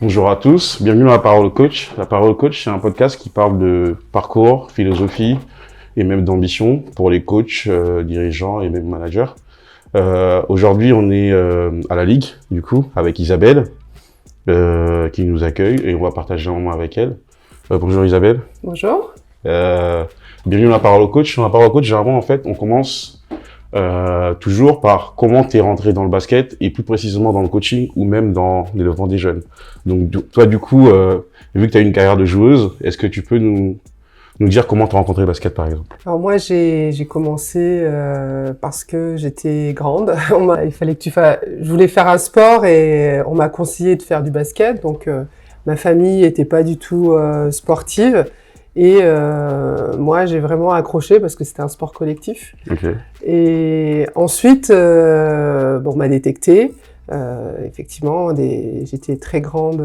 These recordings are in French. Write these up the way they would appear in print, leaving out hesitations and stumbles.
Bonjour à tous, bienvenue dans La Parole au Coach. La Parole au Coach, c'est un podcast qui parle de parcours, philosophie et même d'ambition pour les coachs, dirigeants et même managers. Aujourd'hui, on est à la Ligue, du coup, avec Isabelle, qui nous accueille et on va partager un moment avec elle. Bonjour Isabelle. Bonjour. Bienvenue dans La Parole au Coach. Dans La Parole au Coach, généralement, en fait, on commence toujours par comment t'es rentré dans le basket et plus précisément dans le coaching ou même dans le développement des jeunes. Donc toi du coup, vu que tu as une carrière de joueuse, est-ce que tu peux nous dire comment tu as rencontré le basket par exemple? Alors moi j'ai commencé parce que j'étais grande. Il fallait que je voulais faire un sport et on m'a conseillé de faire du basket. Donc ma famille était pas du tout sportive. Et moi, j'ai vraiment accroché parce que c'était un sport collectif. Okay. Et ensuite, on m'a détecté. Effectivement, j'étais très grande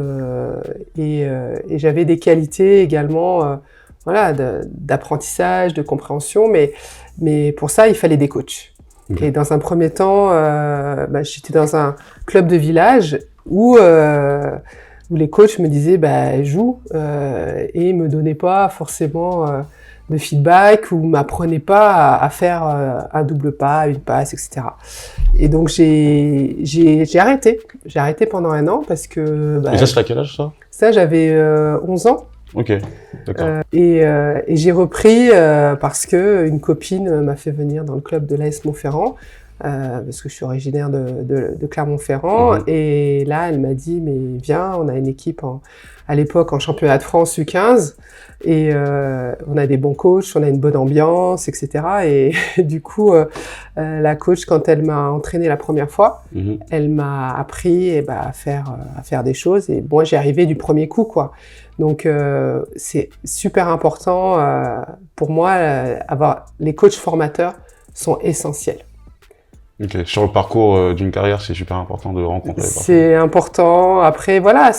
et j'avais des qualités également, d'apprentissage, de compréhension. Mais pour ça, il fallait des coachs. Okay. Et dans un premier temps, j'étais dans un club de village où les coachs me disaient joue et me donnaient pas forcément de feedback ou m'apprenaient pas à faire un double pas, une passe, etc. Et donc j'ai arrêté. J'ai arrêté pendant un an parce que. Et ça, c'était à quel âge ça? Ça, j'avais 11 ans. Ok, d'accord. Et j'ai repris parce que une copine m'a fait venir dans le club de l'AS Montferrand. Parce que je suis originaire de Clermont-Ferrand. Et là, elle m'a dit, mais viens, on a une équipe à l'époque en championnat de France U15, et on a des bons coachs, on a une bonne ambiance, etc. Et du coup, la coach, quand elle m'a entraîné la première fois, elle m'a appris à faire des choses. Et moi, j'ai arrivé du premier coup, quoi. Donc, c'est super important pour moi, avoir les coachs formateurs sont essentiels. Ok. Sur le parcours d'une carrière, c'est super important de rencontrer. C'est important. Après, voilà,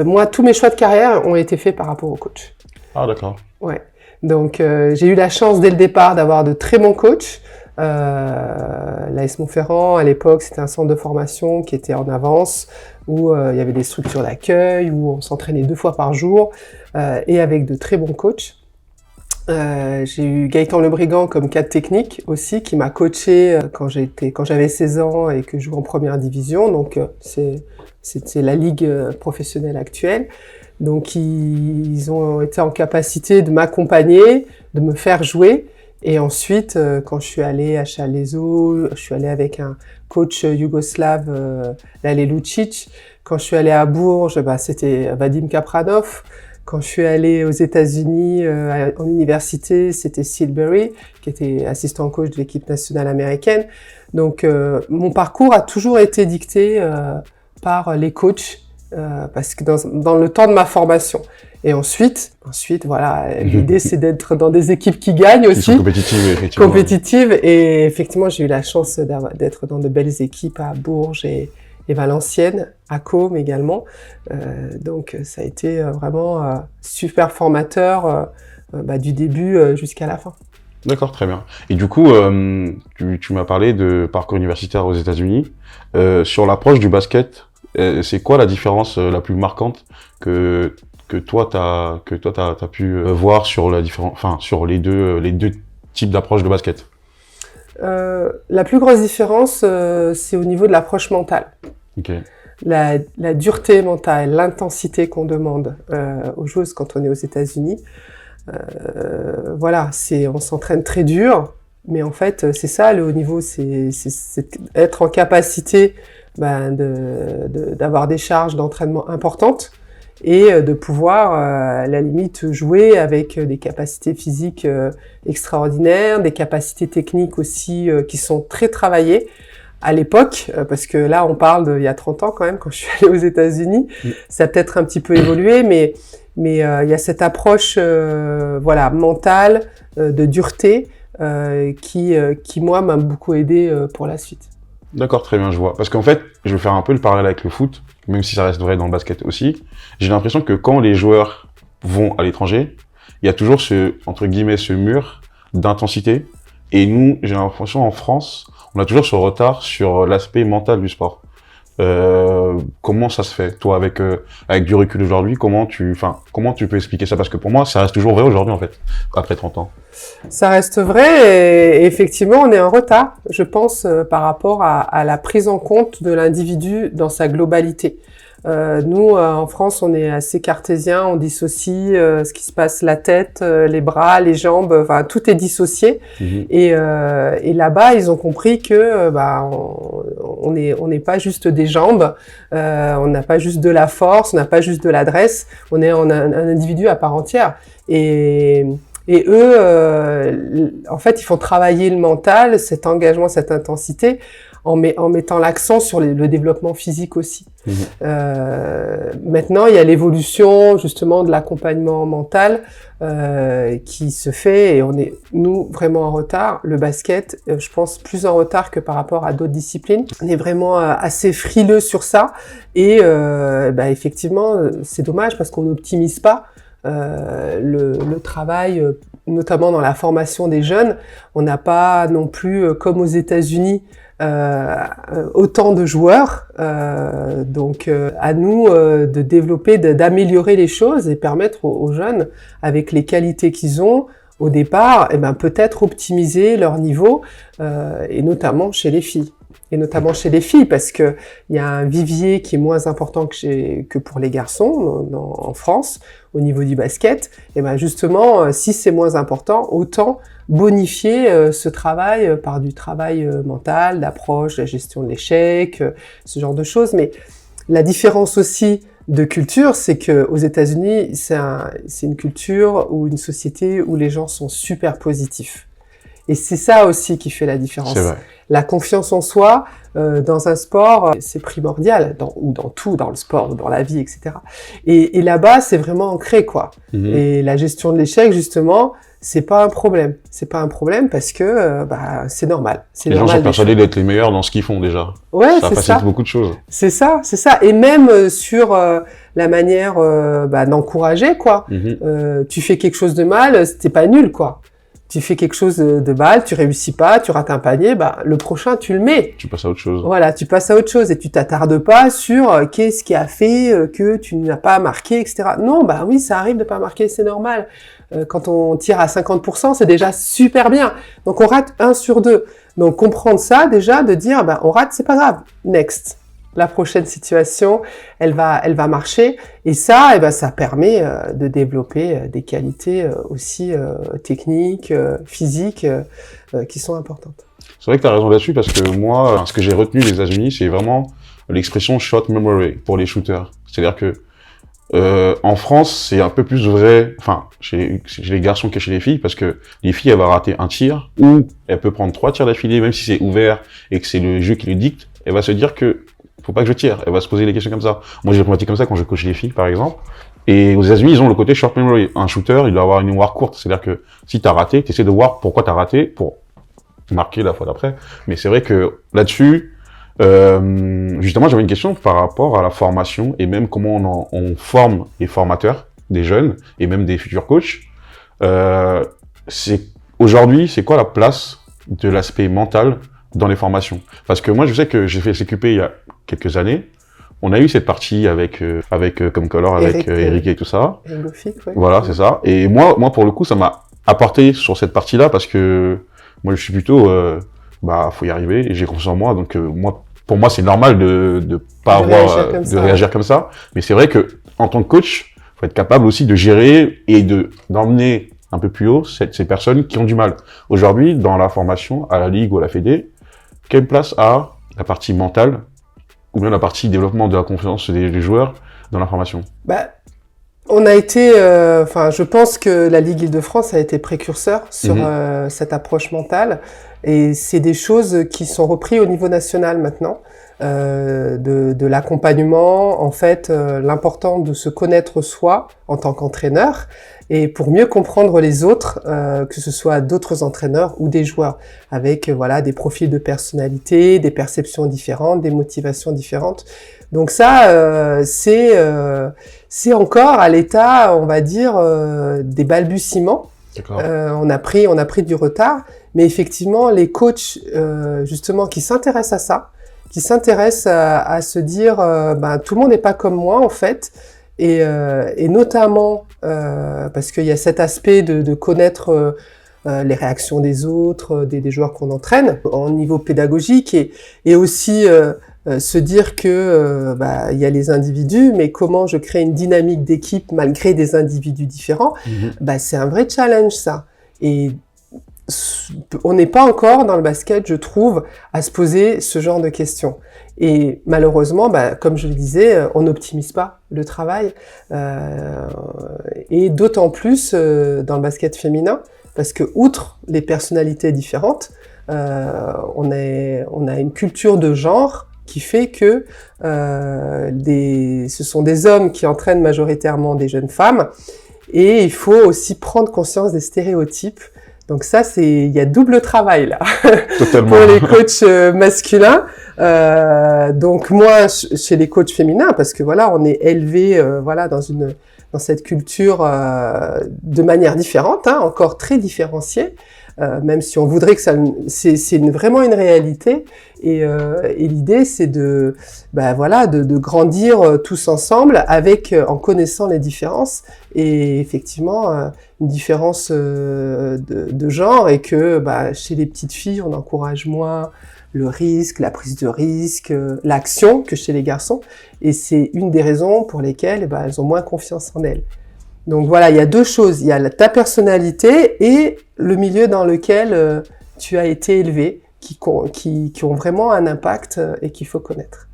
moi, tous mes choix de carrière ont été faits par rapport au coach. Ah, d'accord. Ouais. Donc, j'ai eu la chance dès le départ d'avoir de très bons coachs. L'AS Montferrand, à l'époque, c'était un centre de formation qui était en avance, où il y avait des structures d'accueil, où on s'entraînait 2 fois par jour, et avec de très bons coachs. J'ai eu Gaëtan Lebrigand comme cadre technique aussi, qui m'a coaché quand j'avais 16 ans et que je jouais en première division. Donc c'est la ligue professionnelle actuelle. Donc ils ont été en capacité de m'accompagner, de me faire jouer. Et ensuite, quand je suis allée à Chalezo, je suis allée avec un coach yougoslave, Lale Lucic. Quand je suis allée à Bourges, c'était Vadim Kapranov. Quand je suis allée aux États-Unis en université, c'était Silbury, qui était assistant coach de l'équipe nationale américaine. Donc, mon parcours a toujours été dicté par les coachs, parce que dans le temps de ma formation. Et ensuite, voilà, l'idée c'est d'être dans des équipes qui gagnent aussi, qui sont compétitives, effectivement. Compétitives. Et effectivement, j'ai eu la chance d'être dans de belles équipes à Bourges et Valenciennes, à Côme également. Donc ça a été vraiment super formateur du début jusqu'à la fin. D'accord, très bien. Et du coup, tu m'as parlé de parcours universitaire aux États-Unis. Sur l'approche du basket, c'est quoi la différence la plus marquante que toi t'as pu voir sur sur les deux types d'approche de basket? La plus grosse différence, c'est au niveau de l'approche mentale. Okay. La dureté mentale, l'intensité qu'on demande aux joueuses quand on est aux États-Unis. On s'entraîne très dur, mais en fait, c'est ça, le haut niveau, c'est être en capacité d'avoir des charges d'entraînement importantes et de pouvoir, à la limite, jouer avec des capacités physiques extraordinaires, des capacités techniques aussi qui sont très travaillées. À l'époque, parce que là, on parle d'il y a 30 ans quand même, quand je suis allée aux États-Unis, ça a peut-être un petit peu évolué, mais il y a cette approche mentale, de dureté, qui moi, m'a beaucoup aidé pour la suite. D'accord, très bien, je vois. Parce qu'en fait, je vais faire un peu le parallèle avec le foot, même si ça reste vrai dans le basket aussi. J'ai l'impression que quand les joueurs vont à l'étranger, il y a toujours ce mur d'intensité. Et nous, j'ai l'impression en France, on a toujours ce retard sur l'aspect mental du sport. Comment ça se fait, toi, avec du recul aujourd'hui, comment tu peux expliquer ça? Parce que pour moi, ça reste toujours vrai aujourd'hui, en fait, après 30 ans. Ça reste vrai et effectivement, on est en retard, je pense, par rapport à la prise en compte de l'individu dans sa globalité. Nous, en France, on est assez cartésien, on dissocie ce qui se passe, la tête, les bras, les jambes, enfin tout est dissocié. Et là-bas, ils ont compris que on n'est pas juste des jambes, on n'a pas juste de la force, on n'a pas juste de l'adresse, on est un individu à part entière. Et eux, en fait, ils font travailler le mental, cet engagement, cette intensité, en mettant l'accent sur le développement physique aussi. Maintenant, il y a l'évolution justement de l'accompagnement mental qui se fait et on est, nous, vraiment en retard. Le basket, je pense, plus en retard que par rapport à d'autres disciplines. On est vraiment assez frileux sur ça et effectivement, c'est dommage parce qu'on n'optimise pas le travail, notamment dans la formation des jeunes. On n'a pas non plus, comme aux États-Unis, autant de joueurs, donc à nous de développer, d'améliorer les choses et permettre aux jeunes, avec les qualités qu'ils ont au départ, peut-être optimiser leur niveau, et notamment chez les filles. Parce que il y a un vivier qui est moins important que pour les garçons en France au niveau du basket. Et justement, si c'est moins important, autant bonifier ce travail par du travail mental, d'approche, la gestion de l'échec, ce genre de choses. Mais la différence aussi de culture, c'est que aux États-Unis, c'est une culture ou une société où les gens sont super positifs. Et c'est ça aussi qui fait la différence. C'est vrai. La confiance en soi, dans un sport, c'est primordial, dans tout, dans le sport, dans la vie, etc. Et là-bas, c'est vraiment ancré, quoi. Et la gestion de l'échec, justement, c'est pas un problème. C'est pas un problème parce que, c'est normal. Les gens sont persuadés d'être les meilleurs dans ce qu'ils font, déjà. Ouais, c'est ça. Ça facilite beaucoup de choses. C'est ça. Et même sur la manière d'encourager, quoi. Tu fais quelque chose de mal, t'es pas nul, quoi. Tu fais quelque chose de mal, tu réussis pas, tu rates un panier, le prochain, tu le mets. Tu passes à autre chose. Voilà, tu passes à autre chose et tu t'attardes pas sur qu'est-ce qui a fait que tu n'as pas marqué, etc. Non, oui, ça arrive de pas marquer, c'est normal. Quand on tire à 50%, c'est déjà super bien. Donc, on rate 1 sur 2. Donc, comprendre ça, déjà, de dire, on rate, c'est pas grave. Next. La prochaine situation, elle va marcher. Et ça, ça permet de développer des qualités aussi techniques, physiques, qui sont importantes. C'est vrai que tu as raison là-dessus parce que moi, ce que j'ai retenu des États-Unis, c'est vraiment l'expression shot memory pour les shooters. C'est-à-dire que en France, c'est un peu plus vrai, chez les garçons que chez les filles, parce que les filles, elles vont rater un tir, ou elle peut prendre 3 tirs d'affilée, même si c'est ouvert et que c'est le jeu qui le dicte, elle va se dire que faut pas que je tire, elle va se poser des questions comme ça. Moi, j'ai des problématiques comme ça quand je coach les filles, par exemple. Et aux États-Unis, ils ont le côté short memory. Un shooter, il doit avoir une mémoire courte, c'est-à-dire que si t'as raté, t'essaies de voir pourquoi t'as raté pour marquer la fois d'après. Mais c'est vrai que là-dessus, justement, j'avais une question par rapport à la formation et même comment on forme les formateurs, des jeunes et même des futurs coachs. Aujourd'hui, c'est quoi la place de l'aspect mental dans les formations? Parce que moi, je sais que j'ai fait CQP il y a quelques années. On a eu cette partie avec comme color avec Eric et tout ça. Eric Goffin, ouais. Voilà, c'est ça. Et moi pour le coup, ça m'a apporté sur cette partie-là parce que moi, je suis plutôt faut y arriver et j'ai confiance en moi. Donc pour moi, c'est normal de pas réagir comme ça. Mais c'est vrai que en tant que coach, faut être capable aussi de gérer et d'emmener un peu plus haut ces personnes qui ont du mal. Aujourd'hui, dans la formation, à la ligue ou à la fédé, quelle place a la partie mentale ou bien la partie développement de la confiance des joueurs dans la formation? On a été, je pense que la Ligue Île-de-France a été précurseur sur cette approche mentale et c'est des choses qui sont reprises au niveau national maintenant, de l'accompagnement, en fait, l'important de se connaître soi en tant qu'entraîneur et pour mieux comprendre les autres, que ce soit d'autres entraîneurs ou des joueurs, avec des profils de personnalité, des perceptions différentes, des motivations différentes. Donc ça, c'est encore à l'état, on va dire, des balbutiements. On a pris du retard, mais effectivement, les coachs justement qui s'intéressent à ça, qui s'intéresse à se dire, tout le monde n'est pas comme moi en fait, et notamment parce qu'il y a cet aspect de connaître les réactions des autres, des joueurs qu'on entraîne au niveau pédagogique, et aussi se dire que il y a les individus, mais comment je crée une dynamique d'équipe malgré des individus différents, c'est un vrai challenge ça. Et on n'est pas encore dans le basket, je trouve, à se poser ce genre de questions. Et malheureusement, comme je le disais, on n'optimise pas le travail, et d'autant plus dans le basket féminin, parce que outre les personnalités différentes, on a une culture de genre qui fait que ce sont des hommes qui entraînent majoritairement des jeunes femmes, et il faut aussi prendre conscience des stéréotypes. Donc ça, il y a double travail là pour les coachs masculins. Donc moi, chez les coachs féminins, parce que voilà, on est élevé dans cette culture de manière différente, encore très différenciée. Même si on voudrait que c'est vraiment une réalité, et l'idée c'est de grandir tous ensemble en connaissant les différences, et effectivement une différence de genre, et que chez les petites filles on encourage moins le risque, la prise de risque, l'action que chez les garçons, et c'est une des raisons pour lesquelles elles ont moins confiance en elles. Donc voilà, il y a deux choses, il y a ta personnalité et le milieu dans lequel tu as été élevé, qui ont vraiment un impact et qu'il faut connaître.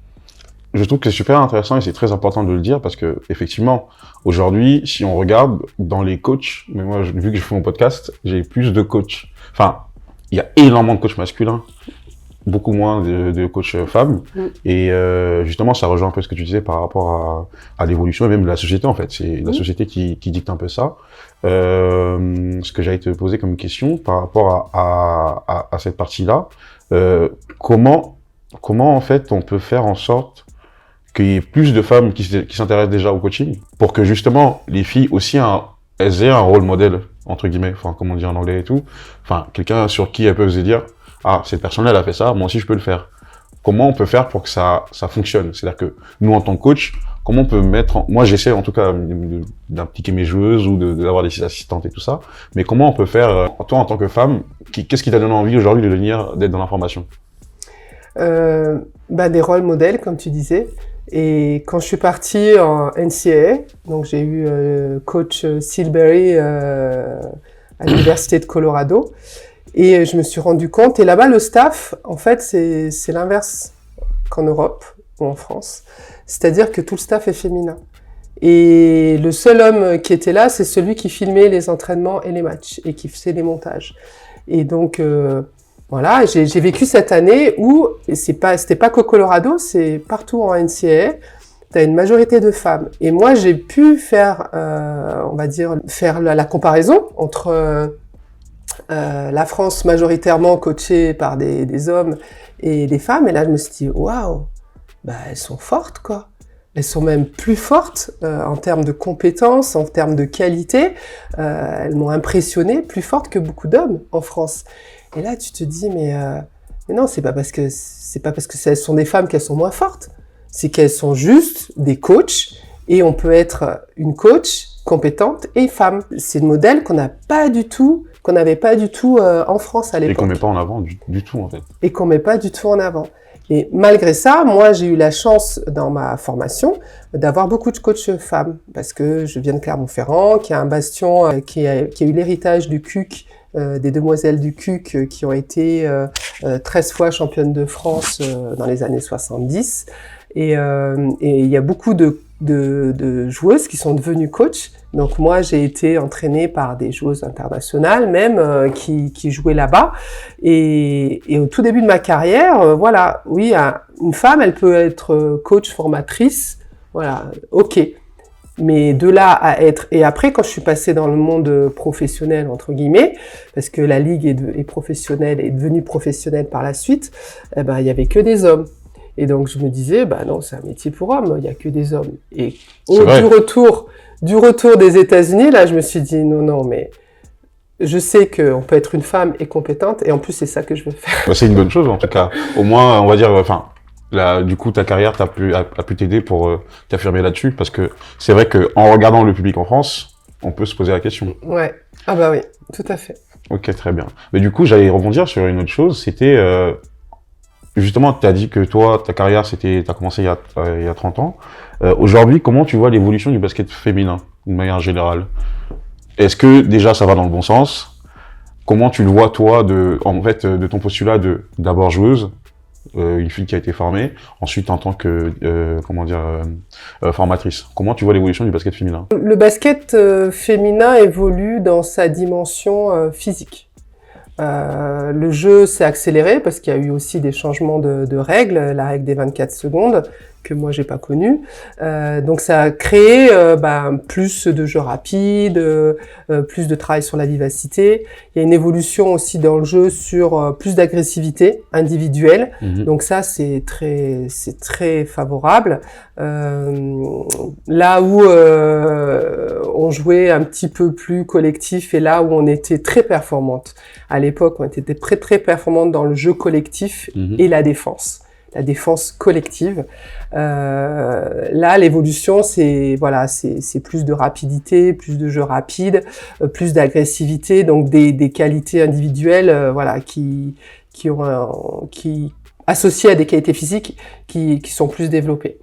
Je trouve que c'est super intéressant et c'est très important de le dire, parce que effectivement, aujourd'hui, si on regarde dans les coachs, mais moi, vu que je fais mon podcast, j'ai plus de coachs. Enfin, il y a énormément de coachs masculins, beaucoup moins de coachs femmes. Et justement, ça rejoint un peu ce que tu disais par rapport à l'évolution et même de la société, en fait. C'est la société qui dicte un peu ça. Ce que j'allais te poser comme question par rapport à cette partie-là, comment en fait on peut faire en sorte qu'il y ait plus de femmes qui s'intéressent déjà au coaching, pour que justement les filles aussi elles aient un rôle modèle, entre guillemets, enfin comme on dit en anglais et tout, enfin quelqu'un sur qui elles peuvent se dire, ah, cette personne-là, elle a fait ça, moi aussi je peux le faire. Comment on peut faire pour que ça fonctionne? C'est-à-dire que nous, en tant que coach, comment on peut moi j'essaie en tout cas d'impliquer mes joueuses ou d'avoir des assistantes et tout ça, mais comment on peut faire, toi en tant que femme, qu'est-ce qui t'a donné envie aujourd'hui d'être dans l'information? Des rôles modèles, comme tu disais. Et quand je suis partie en NCAA, donc j'ai eu coach Silberry à l'Université de Colorado, et je me suis rendu compte, et là-bas le staff, en fait, c'est l'inverse qu'en Europe ou en France. C'est-à-dire que tout le staff est féminin. Et le seul homme qui était là, c'est celui qui filmait les entraînements et les matchs, et qui faisait les montages. Et donc, voilà, j'ai vécu cette année où, c'était pas qu'au Colorado, c'est partout en NCAA, t'as une majorité de femmes. Et moi, j'ai pu faire, faire la comparaison entre la France majoritairement coachée par des hommes et des femmes. Et là, je me suis dit, waouh, elles sont fortes, quoi. Elles sont même plus fortes en termes de compétences, en termes de qualité. Elles m'ont impressionnée, plus fortes que beaucoup d'hommes en France. Et là, tu te dis, mais non, c'est pas parce que elles sont des femmes qu'elles sont moins fortes. C'est qu'elles sont juste des coachs, et on peut être une coach compétente et femme. C'est le modèle qu'on n'avait pas du tout en France à l'époque. Et qu'on met pas en avant du tout, en fait. Et qu'on met pas du tout en avant. Et malgré ça, moi, j'ai eu la chance dans ma formation d'avoir beaucoup de coachs femmes, parce que je viens de Clermont-Ferrand, qui a un bastion qui a eu l'héritage du CUC, des demoiselles du CUC qui ont été 13 fois championnes de France dans les années 70. Et il y a beaucoup de joueuses qui sont devenues coachs. Donc moi, j'ai été entraînée par des joueuses internationales même qui jouaient là-bas. Et au tout début de ma carrière, voilà, oui, une femme, elle peut être coach formatrice, voilà, ok. Mais de là à être... Et après, quand je suis passée dans le monde professionnel, entre guillemets, parce que la ligue est professionnelle, est devenue professionnelle par la suite, il y avait que des hommes. Et donc, je me disais, non, c'est un métier pour hommes, il y a que des hommes. Et du retour des États-Unis, là, je me suis dit, non, mais je sais qu'on peut être une femme et compétente, et en plus, c'est ça que je veux faire. C'est une bonne chose, en tout cas. Au moins, on va dire, Là, du coup, ta carrière a pu t'aider pour t'affirmer là-dessus, parce que c'est vrai que en regardant le public en France, on peut se poser la question. Ouais. Ah bah oui, tout à fait. Ok, très bien. Mais du coup, j'allais rebondir sur une autre chose. C'était justement, tu as dit que toi, ta carrière, t'as commencé il y a 30 ans. Aujourd'hui, comment tu vois l'évolution du basket féminin, de manière générale? Est-ce que déjà ça va dans le bon sens? Comment tu le vois toi, en fait, de ton postulat d'abord joueuse, une fille qui a été formée, ensuite en tant que formatrice. Comment tu vois l'évolution du basket féminin? Le basket féminin évolue dans sa dimension physique. Le jeu s'est accéléré parce qu'il y a eu aussi des changements de règles, la règle des 24 secondes que moi j'ai pas connue. Donc ça a créé plus de jeux rapides, plus de travail sur la vivacité. Il y a une évolution aussi dans le jeu sur plus d'agressivité individuelle. Donc ça c'est très favorable. Là où on jouait un petit peu plus collectif et là où on était très performante. À l'époque, on était très performante dans le jeu collectif et la défense collective. Là, l'évolution, c'est plus de rapidité, plus de jeux rapides, plus d'agressivité, donc des qualités individuelles, qui associées à des qualités physiques qui sont plus développées.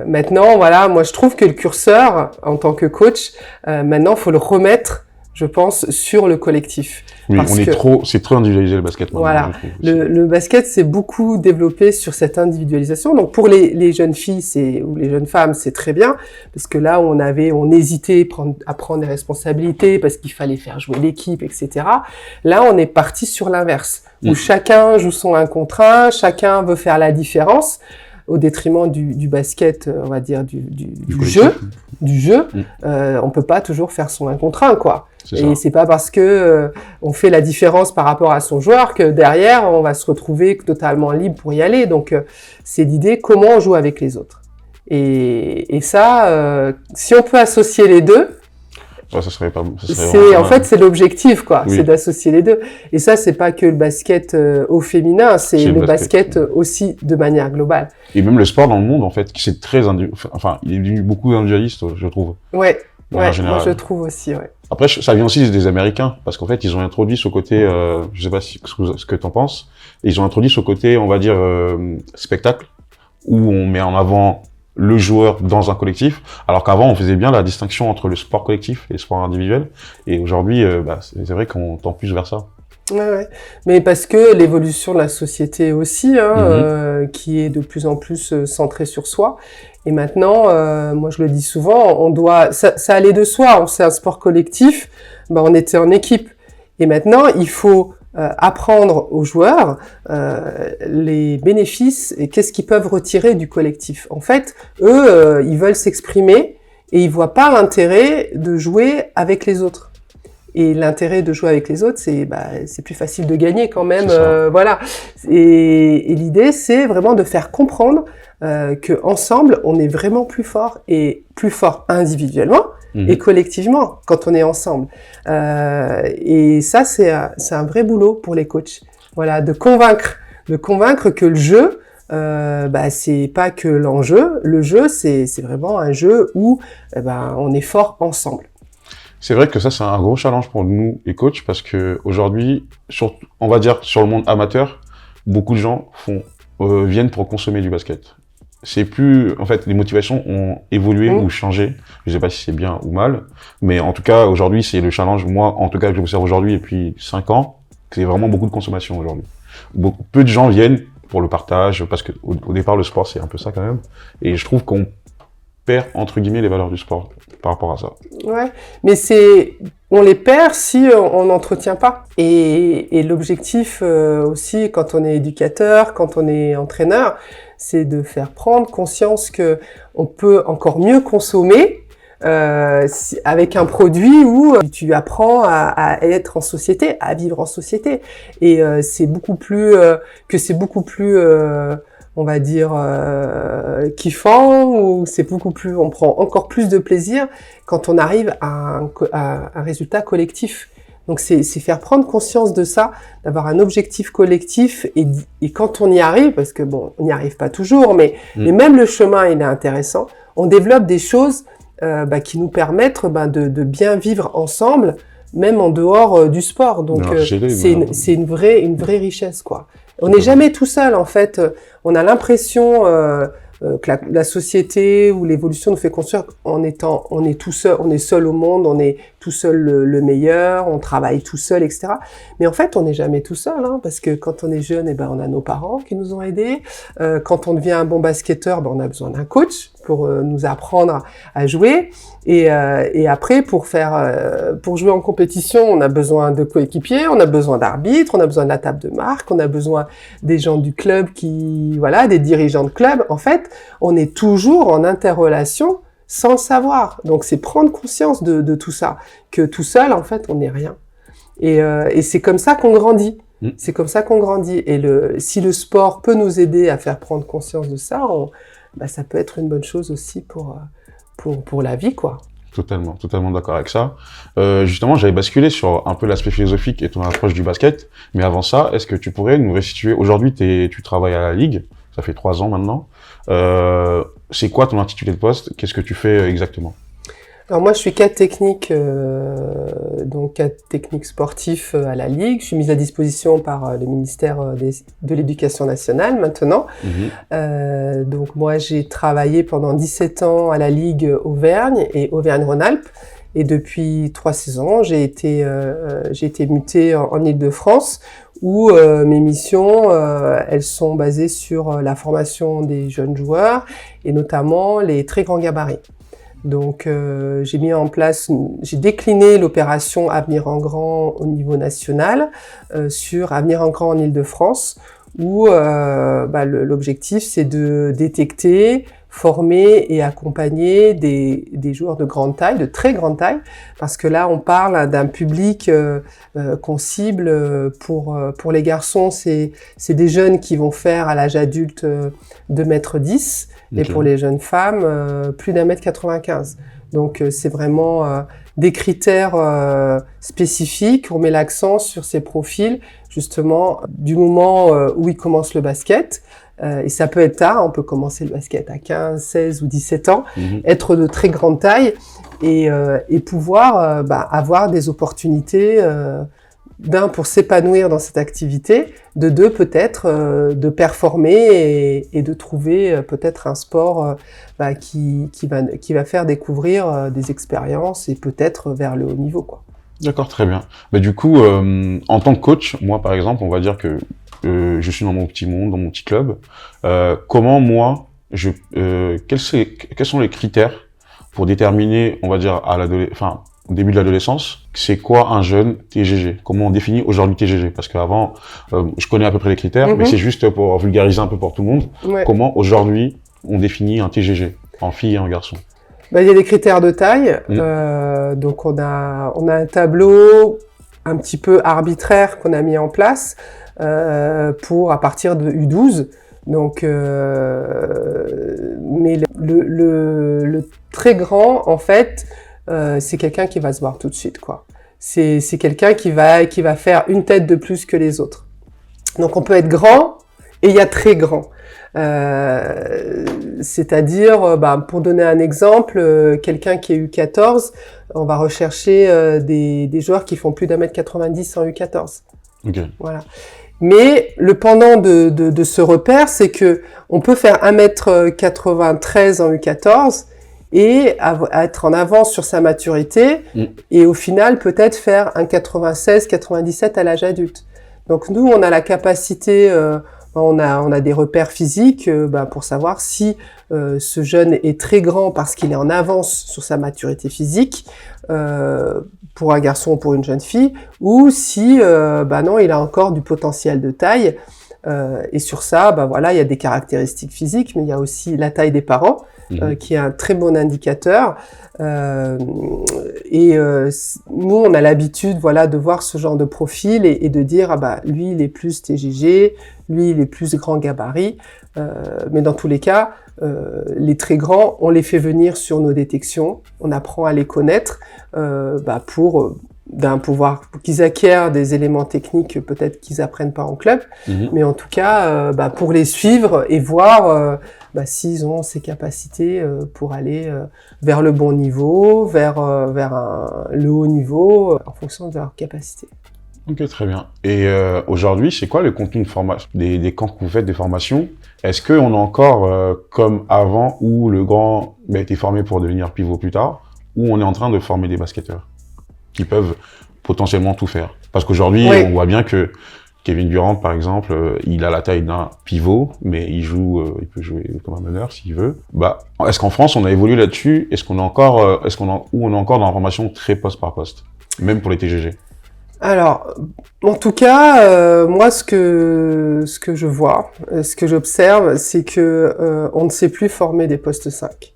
Maintenant, voilà, moi je trouve que le curseur, en tant que coach, maintenant, faut le remettre, je pense, sur le collectif. Oui, c'est trop individualisé le basket. Voilà, le basket s'est beaucoup développé sur cette individualisation. Donc pour les jeunes filles, ou les jeunes femmes, c'est très bien parce que là on hésitait à prendre des responsabilités parce qu'il fallait faire jouer l'équipe, etc. Là, on est parti sur l'inverse où chacun joue son 1 contre 1, chacun veut faire la différence au détriment du basket, on va dire du jeu. On peut pas toujours faire son 1 contre 1, quoi. Et c'est pas parce que on fait la différence par rapport à son joueur que derrière on va se retrouver totalement libre pour y aller. Donc c'est l'idée comment on joue avec les autres. Et ça, si on peut associer les deux, ça serait c'est l'objectif, quoi. Oui. C'est d'associer les deux. Et ça, c'est pas que le basket au féminin, c'est le basket aussi de manière globale. Et même le sport dans le monde, en fait, c'est il est devenu beaucoup individualiste, je trouve. Ouais, moi je trouve aussi, ouais. Après, ça vient aussi des Américains, parce qu'en fait, ils ont introduit ce côté, je sais pas ce que t'en penses, ils ont introduit ce côté, on va dire, spectacle, où on met en avant le joueur dans un collectif, alors qu'avant on faisait bien la distinction entre le sport collectif et le sport individuel, et aujourd'hui c'est vrai qu'on tend plus vers ça. Ouais. Mais parce que l'évolution de la société aussi, qui est de plus en plus centrée sur soi, et maintenant, moi je le dis souvent, ça allait de soi, c'est un sport collectif, on était en équipe, et maintenant il faut apprendre aux joueurs les bénéfices et qu'est-ce qu'ils peuvent retirer du collectif. En fait, eux, ils veulent s'exprimer et ils voient pas l'intérêt de jouer avec les autres. Et l'intérêt de jouer avec les autres, c'est plus facile de gagner quand même, voilà. Et l'idée, c'est vraiment de faire comprendre que ensemble, on est vraiment plus fort et plus fort individuellement. Et collectivement, quand on est ensemble. Et ça, c'est un vrai boulot pour les coachs. Voilà, de convaincre que le jeu, c'est pas que l'enjeu. Le jeu, c'est vraiment un jeu où, on est fort ensemble. C'est vrai que ça, c'est un gros challenge pour nous, les coachs, parce que aujourd'hui, on va dire, sur le monde amateur, beaucoup de gens viennent pour consommer du basket. C'est plus, en fait, les motivations ont évolué ou changé. Je sais pas si c'est bien ou mal, mais en tout cas, aujourd'hui, c'est le challenge. Moi, en tout cas, que j'observe aujourd'hui depuis 5 ans, c'est vraiment beaucoup de consommation aujourd'hui. Peu de gens viennent pour le partage, parce que au départ, le sport, c'est un peu ça quand même. Et je trouve qu'on perd, entre guillemets, les valeurs du sport par rapport à ça. Ouais, mais on les perd si on n'entretient pas. Et l'objectif aussi, quand on est éducateur, quand on est entraîneur, c'est de faire prendre conscience que on peut encore mieux consommer avec un produit où tu apprends à être en société, à vivre en société. Et c'est beaucoup plus on va dire kiffant, ou on prend encore plus de plaisir quand on arrive à un résultat collectif. Donc c'est faire prendre conscience de ça, d'avoir un objectif collectif et quand on y arrive, parce que bon, on n'y arrive pas toujours, mais même le chemin il est intéressant. On développe des choses qui nous permettent de bien vivre ensemble, même en dehors du sport. Donc c'est une vraie richesse quoi. On n'est jamais tout seul en fait. On a l'impression que la société ou l'évolution nous fait construire on est tout seul, on est seul au monde, on est tout seul le meilleur, on travaille tout seul, etc. Mais en fait, on n'est jamais tout seul, hein, parce que quand on est jeune, on a nos parents qui nous ont aidés. Quand on devient un bon basketteur, on a besoin d'un coach pour nous apprendre à jouer. Et après, pour jouer en compétition, on a besoin de coéquipiers, on a besoin d'arbitres, on a besoin de la table de marque, on a besoin des gens du club des dirigeants de club. En fait, on est toujours en interrelation sans le savoir. Donc, c'est prendre conscience de tout ça, que tout seul, en fait, on n'est rien. Et c'est comme ça qu'on grandit. C'est comme ça qu'on grandit. Et si le sport peut nous aider à faire prendre conscience de ça, ça peut être une bonne chose aussi pour la vie, quoi. Totalement d'accord avec ça. Justement, j'avais basculé sur un peu l'aspect philosophique et ton approche du basket. Mais avant ça, est-ce que tu pourrais nous restituer, aujourd'hui, tu travailles à la Ligue, ça fait 3 ans maintenant. C'est quoi ton intitulé de poste? Qu'est-ce que tu fais exactement? Alors moi, je suis cadre technique, donc cadre technique sportif à la Ligue. Je suis mise à disposition par le ministère de l'Éducation nationale maintenant. Donc moi, j'ai travaillé pendant 17 ans à la Ligue Auvergne et Auvergne-Rhône-Alpes. Et depuis 3 saisons, j'ai été mutée en Île-de-France, où mes missions, elles sont basées sur la formation des jeunes joueurs et notamment les très grands gabarits. Donc j'ai décliné l'opération Avenir en Grand au niveau national sur Avenir en Grand en Île-de-France, où l'objectif c'est de détecter, former et accompagner des joueurs de grande taille, de très grande taille, parce que là on parle d'un public qu'on cible pour les garçons, c'est des jeunes qui vont faire à l'âge adulte 2,10 m. Et pour les jeunes femmes, plus d'1,95 m. Donc c'est vraiment des critères spécifiques. On met l'accent sur ces profils, justement, du moment où ils commencent le basket. Et ça peut être tard, on peut commencer le basket à 15, 16 ou 17 ans, être de très grande taille et pouvoir avoir des opportunités d'un, pour s'épanouir dans cette activité, de deux, peut-être, de performer et de trouver peut-être un sport qui va faire découvrir des expériences et peut-être vers le haut niveau, quoi. D'accord, très bien. Mais du coup, en tant que coach, moi par exemple, on va dire que je suis dans mon petit monde, dans mon petit club. Comment moi, quels sont les critères pour déterminer, on va dire, au début de l'adolescence, c'est quoi un jeune TGG? Comment on définit aujourd'hui TGG? Parce qu'avant, je connais à peu près les critères, mais c'est juste pour vulgariser un peu pour tout le monde. Ouais. Comment aujourd'hui on définit un TGG en fille et en garçon? Il y a des critères de taille. Donc on a un tableau un petit peu arbitraire qu'on a mis en place à partir de U12. Donc, mais le très grand, en fait, c'est quelqu'un qui va se voir tout de suite, quoi. C'est quelqu'un qui va faire une tête de plus que les autres. Donc on peut être grand et il y a très grand. C'est-à-dire, pour donner un exemple, quelqu'un qui est U14, on va rechercher des joueurs qui font plus d'1,90 m en U14. Okay. Voilà. Mais le pendant de ce repère, c'est que on peut faire 1,93 m en U14 et être en avance sur sa maturité et au final peut-être faire 1,96, 97 à l'âge adulte. Donc nous, on a la capacité, on a des repères physiques pour savoir si ce jeune est très grand parce qu'il est en avance sur sa maturité physique pour un garçon ou pour une jeune fille, ou si non, il a encore du potentiel de taille. Et sur ça, il y a des caractéristiques physiques, mais il y a aussi la taille des parents, qui est un très bon indicateur. Nous, on a l'habitude, de voir ce genre de profil et de dire, lui, il est plus TGG, lui, il est plus grand gabarit. Mais dans tous les cas, les très grands, on les fait venir sur nos détections, on apprend à les connaître pour qu'ils acquièrent des éléments techniques peut-être qu'ils apprennent pas en club, mais en tout cas pour les suivre et voir s'ils ont ces capacités pour aller vers le bon niveau, vers le haut niveau en fonction de leurs capacités. Ok, très bien. Et aujourd'hui, c'est quoi le contenu de formation des camps que vous faites, des formations? Est-ce qu'on est encore comme avant où le grand a été formé pour devenir pivot plus tard, ou on est en train de former des basketteurs qui peuvent potentiellement tout faire? Parce qu'aujourd'hui, on voit bien que Kevin Durant, par exemple, il a la taille d'un pivot, mais il peut jouer comme un meneur s'il veut. Est-ce qu'en France, on a évolué là-dessus? Est-ce qu'on est encore, ou on est encore dans la formation très poste par poste, même pour les TGG? Alors, en tout cas, moi, ce que je vois, ce que j'observe, c'est que on ne sait plus former des postes 5.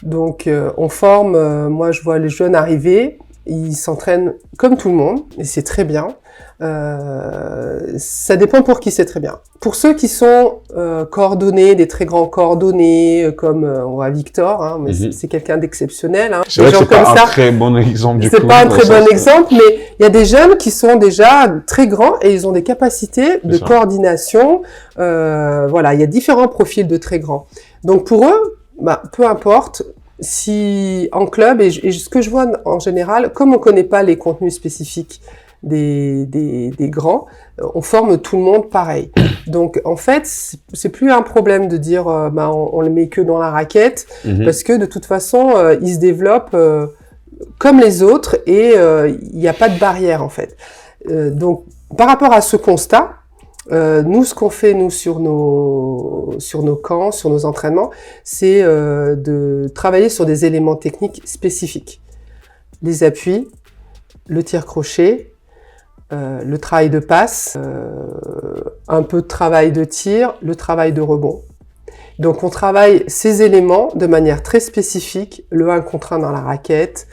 Donc, on forme, moi, je vois les jeunes arriver, ils s'entraînent comme tout le monde, et c'est très bien. Ça dépend pour qui, c'est très bien. Pour ceux qui sont coordonnés, des très grands coordonnés, comme on voit Victor, mais c'est quelqu'un d'exceptionnel. C'est vrai que c'est pas un très bon exemple du coup. C'est pas un très bon exemple, mais il y a des jeunes qui sont déjà très grands et ils ont des capacités de coordination. Voilà, il y a différents profils de très grands. Donc pour eux, peu importe. Si en club, et ce que je vois en général, comme on connaît pas les contenus spécifiques des grands, on forme tout le monde pareil. Donc en fait, c'est plus un problème de dire on le met que dans la raquette, parce que de toute façon, ils se développent comme les autres et il n'y a pas de barrière en fait. Donc par rapport à ce constat, nous, ce qu'on fait sur nos camps, sur nos entraînements, c'est de travailler sur des éléments techniques spécifiques. Les appuis, le tir crochet, le travail de passe, un peu de travail de tir, le travail de rebond. Donc on travaille ces éléments de manière très spécifique, le 1 contre 1 dans la raquette,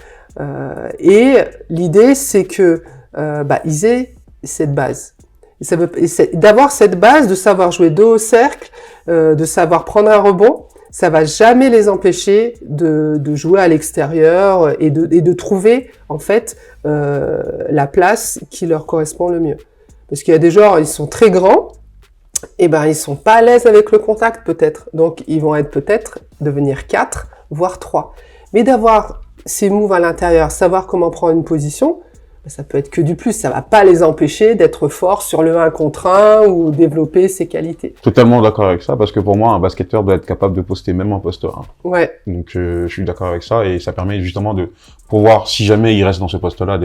et l'idée c'est que ils aient cette base. D'avoir cette base, de savoir jouer dos au cercle, de savoir prendre un rebond, ça va jamais les empêcher de jouer à l'extérieur et de trouver en fait la place qui leur correspond le mieux. Parce qu'il y a des joueurs, ils sont très grands, et ils sont pas à l'aise avec le contact peut-être, donc ils vont peut-être devenir 4, voire 3. Mais d'avoir ces moves à l'intérieur, savoir comment prendre une position, ça peut être que du plus, ça va pas les empêcher d'être forts sur le 1 contre 1 ou développer ses qualités. Totalement d'accord avec ça, parce que pour moi, un basketteur doit être capable de poster même en poste 1. Ouais. Donc je suis d'accord avec ça, et ça permet justement de pouvoir, si jamais il reste dans ce poste-là,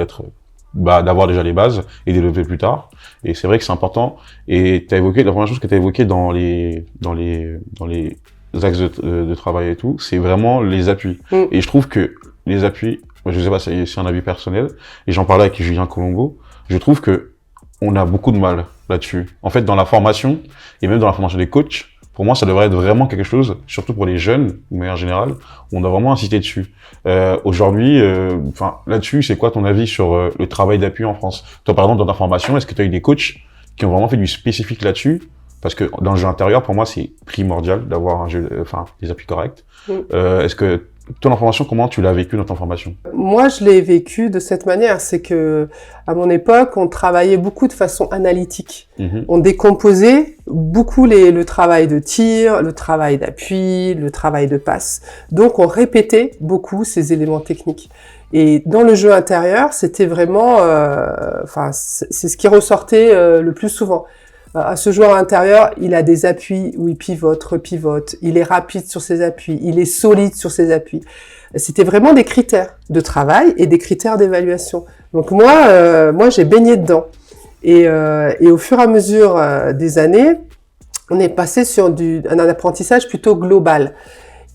d'avoir déjà les bases et d'élever plus tard. Et c'est vrai que c'est important. Et la première chose que tu as évoquée dans les axes de travail et tout, c'est vraiment les appuis. Et je trouve que les appuis, je sais pas, c'est un avis personnel, et j'en parlais avec Julien Colombo, je trouve que on a beaucoup de mal là-dessus. En fait, dans la formation, et même dans la formation des coachs, pour moi, ça devrait être vraiment quelque chose, surtout pour les jeunes, de manière générale, où on doit vraiment insister dessus. Aujourd'hui, là-dessus, c'est quoi ton avis sur le travail d'appui en France? Toi, par exemple, dans ta formation, est-ce que tu as eu des coachs qui ont vraiment fait du spécifique là-dessus? Parce que dans le jeu intérieur, pour moi, c'est primordial d'avoir des appuis corrects. Est-ce que ton formation, comment tu l'as vécu dans ton formation? Moi, je l'ai vécu de cette manière. C'est que, à mon époque, on travaillait beaucoup de façon analytique. On décomposait beaucoup le travail de tir, le travail d'appui, le travail de passe. Donc, on répétait beaucoup ces éléments techniques. Et dans le jeu intérieur, c'était vraiment, c'est ce qui ressortait le plus souvent. À ce joueur intérieur, il a des appuis où il pivote, repivote, il est rapide sur ses appuis, il est solide sur ses appuis. C'était vraiment des critères de travail et des critères d'évaluation. Donc moi j'ai baigné dedans. Et au fur et à mesure des années, on est passé sur un apprentissage plutôt global.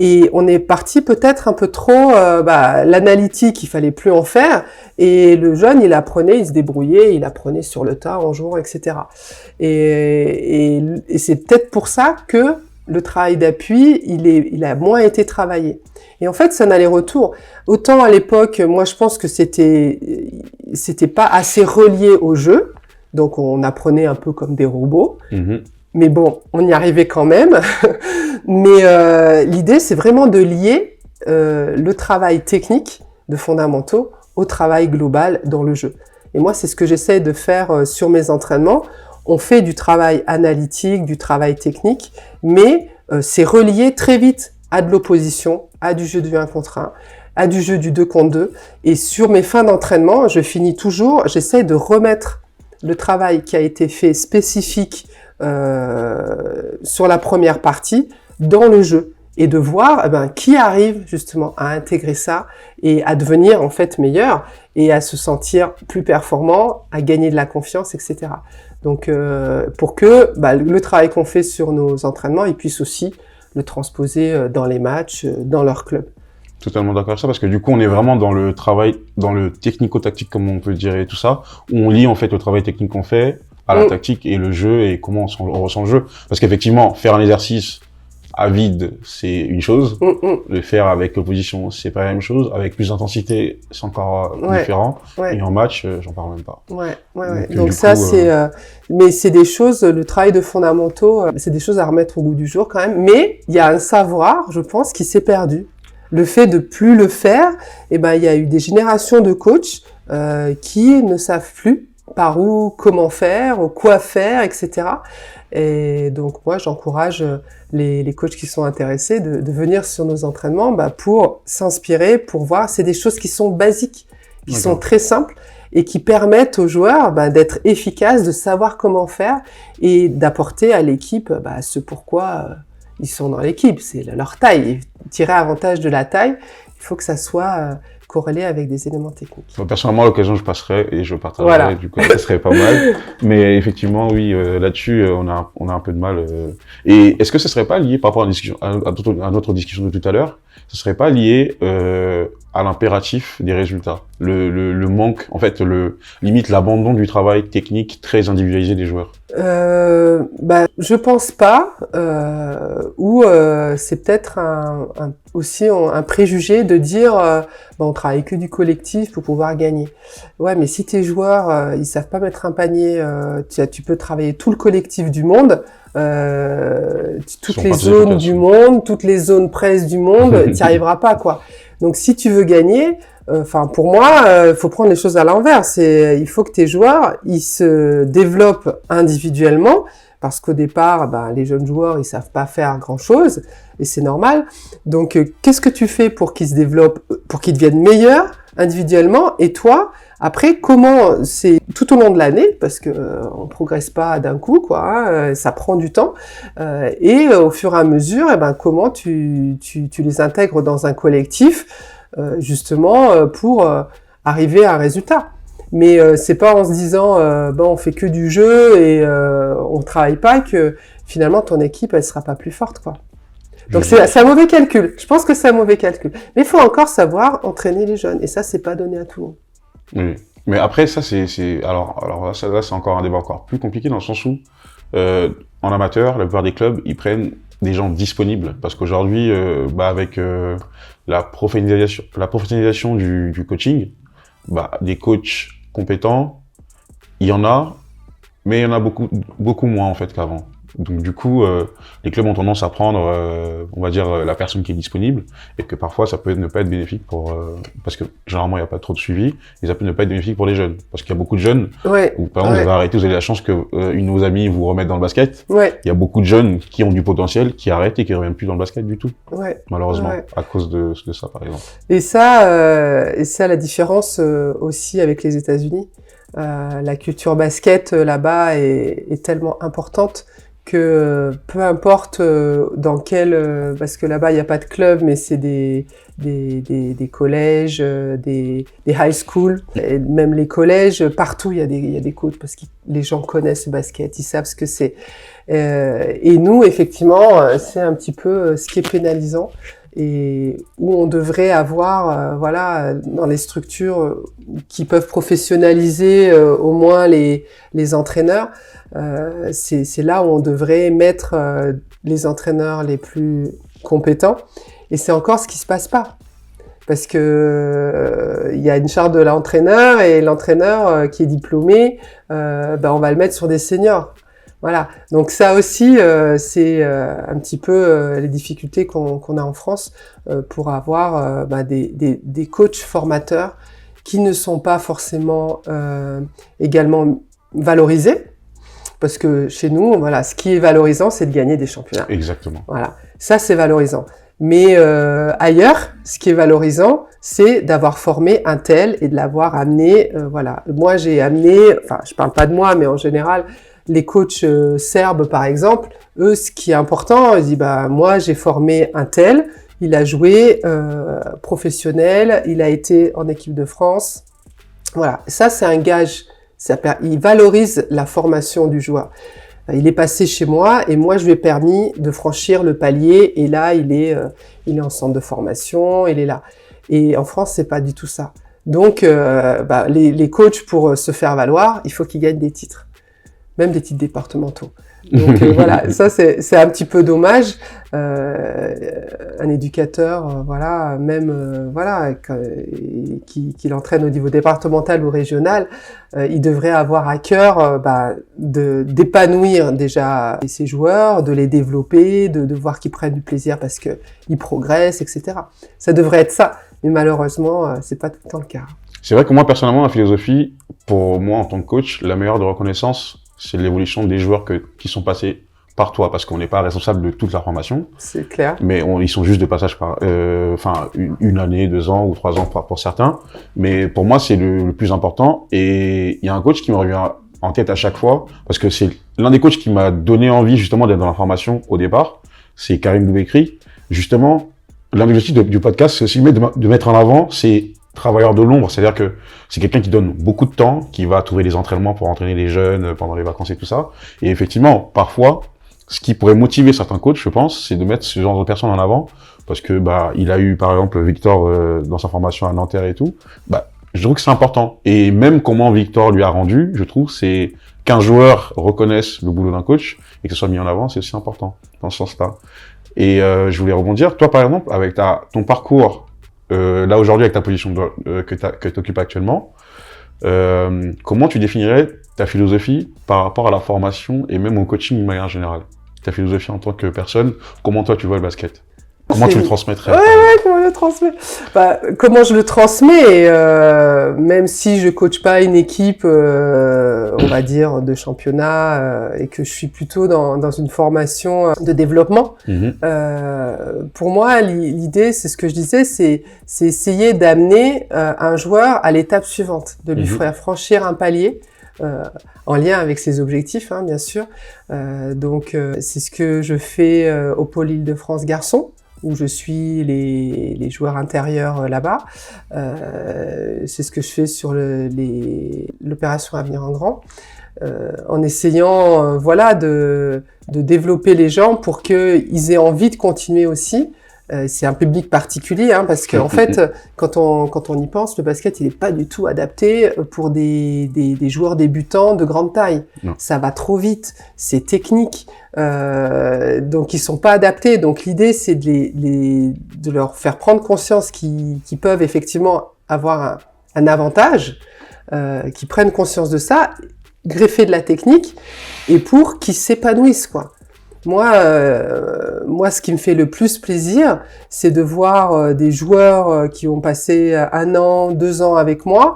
Et on est parti peut-être un peu trop, l'analytique, il fallait plus en faire. Et le jeune, il apprenait, il se débrouillait, il apprenait sur le tas, en jouant, etc. Et c'est peut-être pour ça que le travail d'appui, il a moins été travaillé. Et en fait, c'est un aller-retour. Autant à l'époque, moi, je pense que c'était pas assez relié au jeu. Donc, on apprenait un peu comme des robots. Mais bon, on y arrivait quand même. Mais l'idée, c'est vraiment de lier le travail technique de fondamentaux au travail global dans le jeu. Et moi, c'est ce que j'essaie de faire sur mes entraînements. On fait du travail analytique, du travail technique, mais c'est relié très vite à de l'opposition, à du jeu du 1 contre 1, à du jeu du 2 contre 2. Et sur mes fins d'entraînement, je finis toujours, j'essaie de remettre le travail qui a été fait spécifique sur la première partie dans le jeu et de voir qui arrive justement à intégrer ça et à devenir en fait meilleur et à se sentir plus performant, à gagner de la confiance, etc. Donc pour que le travail qu'on fait sur nos entraînements, ils puissent aussi le transposer dans les matchs, dans leur club. Totalement d'accord avec ça, parce que du coup, on est vraiment dans le travail, dans le technico-tactique, comme on peut dire, et tout ça, où on lie en fait le travail technique qu'on fait à la tactique et le jeu et comment on ressent le jeu. Parce qu'effectivement, faire un exercice à vide, c'est une chose. Le faire avec l'opposition, c'est pas la même chose. Avec plus d'intensité, c'est encore différent. Et en match, j'en parle même pas. Donc ça, mais c'est des choses, le travail de fondamentaux, c'est des choses à remettre au goût du jour quand même. Mais il y a un savoir, je pense, qui s'est perdu. Le fait de plus le faire, il y a eu des générations de coachs qui ne savent plus par où, comment faire, quoi faire, etc. Et donc moi, j'encourage les coachs qui sont intéressés de venir sur nos entraînements pour s'inspirer, pour voir. C'est des choses qui sont basiques, qui sont très simples et qui permettent aux joueurs d'être efficaces, de savoir comment faire et d'apporter à l'équipe ce pourquoi ils sont dans l'équipe. C'est leur taille. Tirer avantage de la taille, il faut que ça soit corrélé avec des éléments techniques. Personnellement, à l'occasion, je passerai et je partagerai, du coup, ça serait pas mal. Mais effectivement, oui, là-dessus, on a un peu de mal. Et est-ce que ce serait pas lié, par rapport à notre discussion de tout à l'heure, ce serait pas lié à l'impératif des résultats, le manque, en fait, limite l'abandon du travail technique très individualisé des joueurs? Je pense pas, ou c'est peut-être aussi un préjugé de dire on travaille que du collectif pour pouvoir gagner. Ouais, mais si tes joueurs ils savent pas mettre un panier, tu peux travailler tout le collectif du monde, toutes les zones du monde, toutes les zones presse du monde, t'y arriveras pas quoi. Donc si tu veux gagner, pour moi, faut prendre les choses à l'envers. Il faut que tes joueurs, ils se développent individuellement, parce qu'au départ, les jeunes joueurs, ils savent pas faire grand-chose, et c'est normal. Donc, qu'est-ce que tu fais pour qu'ils se développent, pour qu'ils deviennent meilleurs individuellement? Et toi, après, comment c'est tout au long de l'année, parce que on progresse pas d'un coup, quoi. Ça prend du temps, et au fur et à mesure, comment tu les intègres dans un collectif, justement pour arriver à un résultat. Mais c'est pas en se disant on fait que du jeu et on travaille pas que finalement ton équipe elle sera pas plus forte quoi. Donc c'est un mauvais calcul. Je pense que c'est un mauvais calcul. Mais il faut encore savoir entraîner les jeunes et ça c'est pas donné à tout le monde. Oui. Mais après ça alors là c'est encore un débat encore plus compliqué dans le sens où en amateur la plupart des clubs ils prennent des gens disponibles parce qu'aujourd'hui avec la professionnalisation du coaching, des coachs compétents, il y en a, mais il y en a beaucoup moins en fait qu'avant. Donc du coup, les clubs ont tendance à prendre, on va dire, la personne qui est disponible, et que parfois ça peut ne pas être bénéfique parce que généralement il n'y a pas trop de suivi, et ça peut ne pas être bénéfique pour les jeunes, parce qu'il y a beaucoup de jeunes, où par exemple vous avez arrêté, vous avez la chance que une de vos amies vous remette dans le basket. Il y a beaucoup de jeunes qui ont du potentiel, qui arrêtent et qui ne reviennent plus dans le basket du tout, malheureusement, à cause de ça par exemple. Et ça, la différence aussi avec les États-Unis, la culture basket là-bas est tellement importante que peu importe dans quel parce que là-bas il n'y a pas de club mais c'est des collèges, des high school, et même les collèges partout il y a des coachs parce que les gens connaissent le basket, ils savent ce que c'est. Et nous effectivement c'est un petit peu ce qui est pénalisant et où on devrait avoir dans les structures qui peuvent professionnaliser au moins les entraîneurs, c'est là où on devrait mettre les entraîneurs les plus compétents et c'est encore ce qui se passe pas parce que il y a une charte de l'entraîneur et l'entraîneur qui est diplômé, on va le mettre sur des seniors. Voilà, donc ça aussi, c'est un petit peu les difficultés qu'on a en France pour avoir des coachs formateurs qui ne sont pas forcément également valorisés. Parce que chez nous, voilà, ce qui est valorisant, c'est de gagner des championnats. Exactement. Voilà, ça c'est valorisant. Mais ailleurs, ce qui est valorisant, c'est d'avoir formé un tel et de l'avoir amené. Voilà, moi j'ai amené, enfin je parle pas de moi, mais en général, les coachs serbes par exemple, eux, ce qui est important, ils disent bah moi j'ai formé un tel, il a joué professionnel, il a été en équipe de France. Voilà, ça c'est un gage. Il valorise la formation du joueur. Il est passé chez moi et moi je lui ai permis de franchir le palier et là il est en centre de formation, il est là. Et en France c'est pas du tout ça. Donc les coachs pour se faire valoir, il faut qu'ils gagnent des titres, même des titres départementaux. Donc voilà, ça c'est un petit peu dommage. Un éducateur, voilà, même voilà, qui l'entraîne au niveau départemental ou régional, il devrait avoir à cœur d'épanouir déjà ses joueurs, de les développer, de voir qu'ils prennent du plaisir parce que ils progressent, etc. Ça devrait être ça, mais malheureusement, c'est pas tout le temps le cas. C'est vrai que moi personnellement, la philosophie, pour moi en tant que coach, la meilleure de reconnaissance, c'est l'évolution des joueurs qui sont passés par toi, parce qu'on n'est pas responsable de toute leur formation. C'est clair. Mais ils sont juste de passage par, une année, 2 ans ou 3 ans pour certains. Mais pour moi, c'est le plus important. Et il y a un coach qui me revient en tête à chaque fois, parce que c'est l'un des coachs qui m'a donné envie justement d'être dans la formation au départ. C'est Karim Boubekri. Justement, l'objectif du podcast, c'est aussi de mettre en avant ces travailleurs de l'ombre, c'est-à-dire que c'est quelqu'un qui donne beaucoup de temps, qui va trouver des entraînements pour entraîner les jeunes pendant les vacances et tout ça. Et effectivement, parfois, ce qui pourrait motiver certains coachs, je pense, c'est de mettre ce genre de personnes en avant, parce que il a eu par exemple Victor dans sa formation à Nanterre et tout. Je trouve que c'est important. Et même comment Victor lui a rendu, je trouve, c'est qu'un joueur reconnaisse le boulot d'un coach et que ce soit mis en avant, c'est aussi important dans ce sens-là. Et je voulais rebondir, toi par exemple, avec ton parcours. Là aujourd'hui avec ta position que tu occupes actuellement, comment tu définirais ta philosophie par rapport à la formation et même au coaching de manière générale? Ta philosophie en tant que personne, comment toi tu vois le basket? Comment tu le transmettrais? Ouais, comment je le transmets? Comment je le transmets, même si je coach pas une équipe, on va dire, de championnat, et que je suis plutôt dans une formation de développement. Pour moi, l'idée, c'est ce que je disais, c'est essayer d'amener un joueur à l'étape suivante, de lui faire franchir un palier. En lien avec ses objectifs, hein, bien sûr. Donc, c'est ce que je fais au Pôle Île-de-France Garçons, où je suis les joueurs intérieurs là-bas. C'est ce que je fais sur l'opération Avenir en Grand, en essayant de développer les gens pour qu'ils aient envie de continuer aussi. C'est un public particulier, hein, parce qu'en fait, quand on y pense, le basket, il est pas du tout adapté pour des joueurs débutants de grande taille. Non. Ça va trop vite, c'est technique, donc ils sont pas adaptés. Donc l'idée, c'est de leur faire prendre conscience qu'ils peuvent effectivement avoir un avantage, qu'ils prennent conscience de ça, greffer de la technique, et pour qu'ils s'épanouissent, quoi. Moi, ce qui me fait le plus plaisir, c'est de voir des joueurs qui ont passé 1 an, 2 ans avec moi,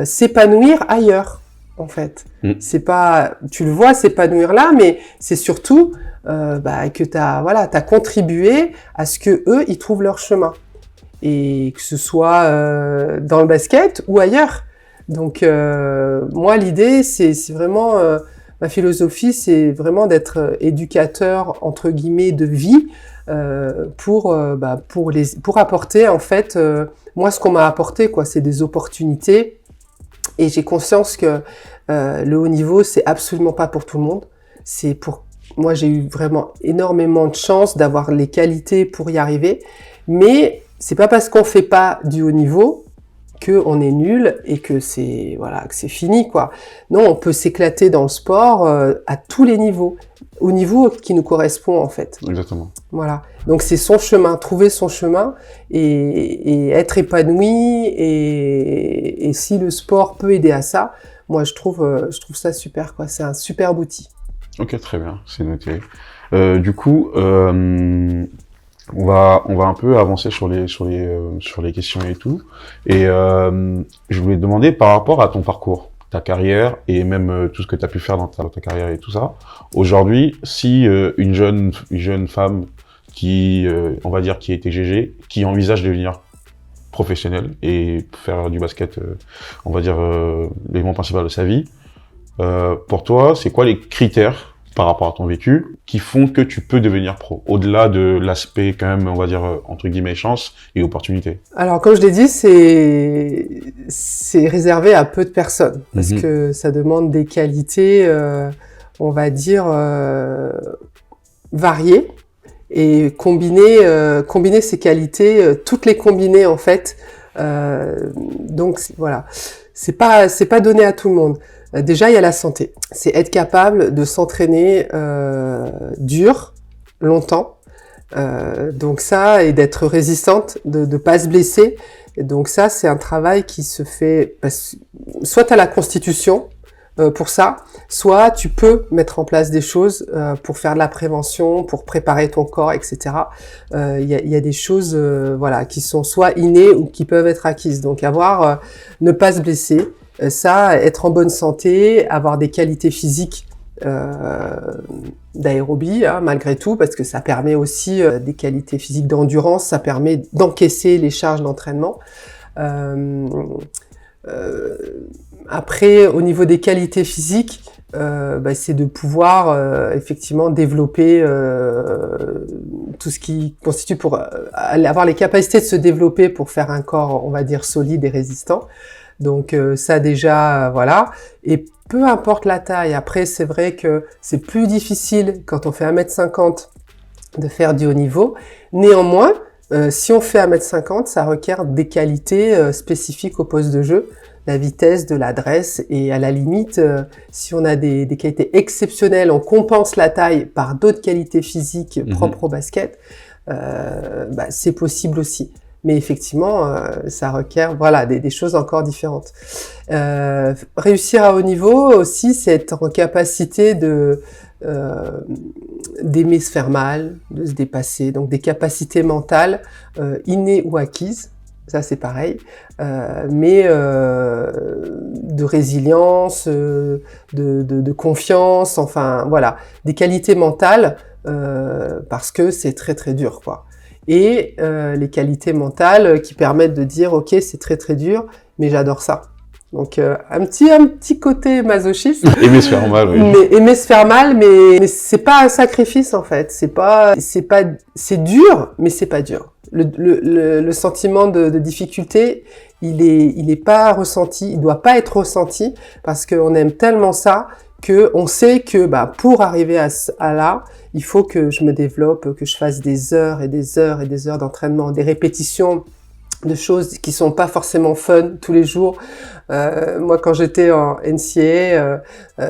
s'épanouir ailleurs, en fait. C'est pas, tu le vois s'épanouir là, mais c'est surtout que t'as contribué à ce que eux ils trouvent leur chemin, et que ce soit dans le basket ou ailleurs. Donc moi, l'idée, c'est vraiment ma philosophie, c'est vraiment d'être éducateur entre guillemets de vie pour apporter en fait moi ce qu'on m'a apporté, quoi, c'est des opportunités, et j'ai conscience que le haut niveau c'est absolument pas pour tout le monde. Moi j'ai eu vraiment énormément de chance d'avoir les qualités pour y arriver, mais c'est pas parce qu'on fait pas du haut niveau que on est nul et que c'est fini, quoi. Non, on peut s'éclater dans le sport à tous les niveaux, au niveau qui nous correspond en fait. Exactement. Voilà. Donc c'est son chemin, trouver son chemin et être épanoui, et si le sport peut aider à ça, moi je trouve ça super, quoi. C'est un superbe outil. Ok, très bien, c'est noté. Du coup, On va un peu avancer sur les questions et tout. Et je voulais te demander par rapport à ton parcours, ta carrière et même tout ce que tu as pu faire dans ta carrière et tout ça. Aujourd'hui, si une jeune femme qui, on va dire, qui était GG, qui envisage de devenir professionnelle et faire du basket, on va dire, l'élément principal de sa vie, pour toi, c'est quoi les critères par rapport à ton vécu, qui font que tu peux devenir pro, au-delà de l'aspect quand même, on va dire, entre guillemets, chance et opportunité? Alors, comme je l'ai dit, c'est réservé à peu de personnes, parce que ça demande des qualités, on va dire, variées, et combiner ces qualités, toutes les combiner en fait. Donc voilà, c'est pas donné à tout le monde. Déjà, il y a la santé. C'est être capable de s'entraîner dur, longtemps. Donc ça, et d'être résistante, de pas se blesser. Et donc ça, c'est un travail qui se fait... soit tu as la constitution pour ça, soit tu peux mettre en place des choses pour faire de la prévention, pour préparer ton corps, etc. Il y a des choses voilà, qui sont soit innées ou qui peuvent être acquises. Donc ne pas se blesser, ça, être en bonne santé, avoir des qualités physiques d'aérobie, hein, malgré tout, parce que ça permet aussi des qualités physiques d'endurance, ça permet d'encaisser les charges d'entraînement. Après, au niveau des qualités physiques, c'est de pouvoir effectivement développer tout ce qui constitue pour avoir les capacités de se développer pour faire un corps, on va dire, solide et résistant. Donc ça déjà, voilà. Et peu importe la taille, après c'est vrai que c'est plus difficile quand on fait 1m50 de faire du haut niveau. Néanmoins, si on fait 1m50, ça requiert des qualités spécifiques au poste de jeu, la vitesse, de l'adresse, et à la limite, si on a des qualités exceptionnelles, on compense la taille par d'autres qualités physiques propres au basket, c'est possible aussi. Mais effectivement, ça requiert voilà des choses encore différentes. Réussir à haut niveau aussi, c'est être en capacité d'aimer se faire mal, de se dépasser. Donc des capacités mentales innées ou acquises, ça c'est pareil, mais de résilience, de confiance, enfin voilà, des qualités mentales parce que c'est très très dur quoi. Et les qualités mentales qui permettent de dire ok c'est très très dur mais j'adore ça. Donc un petit côté masochiste. Aimer se faire mal, oui. Mais aimer se faire mal, mais c'est pas un sacrifice en fait. C'est dur, mais c'est pas dur. Le sentiment de difficulté, il est pas ressenti, il doit pas être ressenti parce qu'on aime tellement ça que on sait que pour arriver à là, il faut que je me développe, que je fasse des heures et des heures et des heures d'entraînement, des répétitions de choses qui sont pas forcément fun tous les jours. Moi, quand j'étais en NCAA,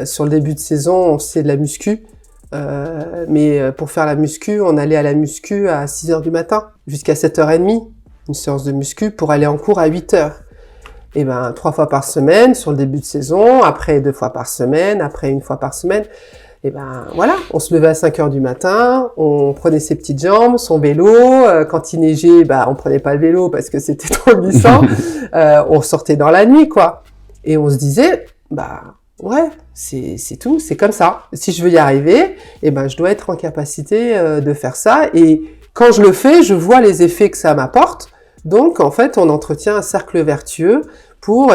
sur le début de saison, on faisait de la muscu. Mais pour faire la muscu, on allait à la muscu à 6h du matin jusqu'à 7h30, une séance de muscu pour aller en cours à 8h. Et 3 fois par semaine sur le début de saison, après 2 fois par semaine, après 1 fois par semaine. Et voilà, on se levait à 5h du matin, on prenait ses petites jambes, son vélo, quand il neigeait, on prenait pas le vélo parce que c'était trop glissant, on sortait dans la nuit, quoi. Et on se disait, ouais, c'est tout, c'est comme ça. Si je veux y arriver, je dois être en capacité de faire ça. Et quand je le fais, je vois les effets que ça m'apporte. Donc, en fait, on entretient un cercle vertueux pour,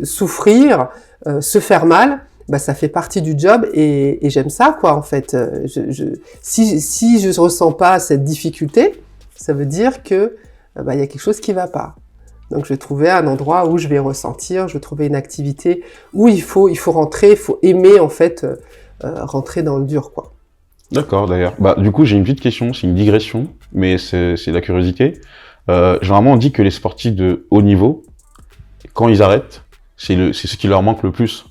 souffrir, se faire mal. Ça fait partie du job et j'aime ça, quoi, en fait. Si je ressens pas cette difficulté, ça veut dire que, y a quelque chose qui va pas. Donc, je vais trouver un endroit où je vais ressentir, je vais trouver une activité où il faut rentrer, il faut aimer, en fait, rentrer dans le dur, quoi. D'accord, d'ailleurs. Du coup, j'ai une petite question, c'est une digression, mais c'est de la curiosité. Généralement, on dit que les sportifs de haut niveau, quand ils arrêtent, c'est ce qui leur manque le plus,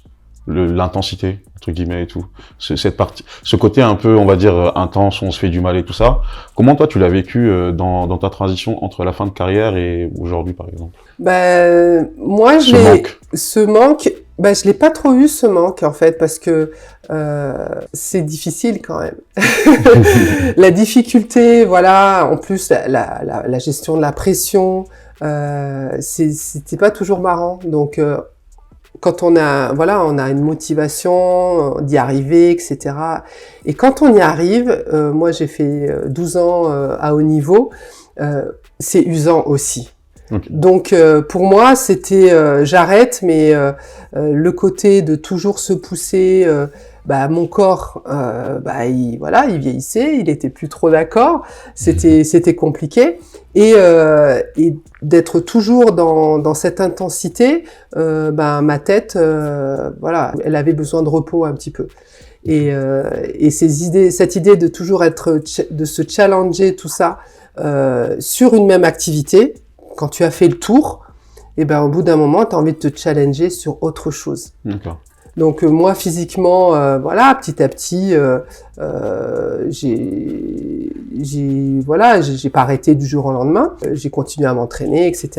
l'intensité, entre guillemets, et tout. Ce côté un peu, on va dire, intense, où on se fait du mal et tout ça. Comment toi, tu l'as vécu dans ta transition entre la fin de carrière et aujourd'hui, par exemple? Moi, ce manque, Ben, je l'ai pas trop eu ce manque en fait parce que c'est difficile quand même. La difficulté, voilà, en plus la gestion de la pression, c'était pas toujours marrant. Donc quand on a une motivation d'y arriver, etc. Et quand on y arrive, moi j'ai fait 12 ans à haut niveau, c'est usant aussi. Okay. Donc pour moi c'était j'arrête, mais le côté de toujours se pousser, mon corps il vieillissait, il était plus trop d'accord, c'était compliqué et d'être toujours dans cette intensité, ma tête elle avait besoin de repos un petit peu. Et cette idée de toujours de se challenger tout ça sur une même activité. Quand tu as fait le tour, au bout d'un moment, tu as envie de te challenger sur autre chose. D'accord. Donc moi, physiquement, petit à petit, j'ai pas arrêté du jour au lendemain. J'ai continué à m'entraîner, etc.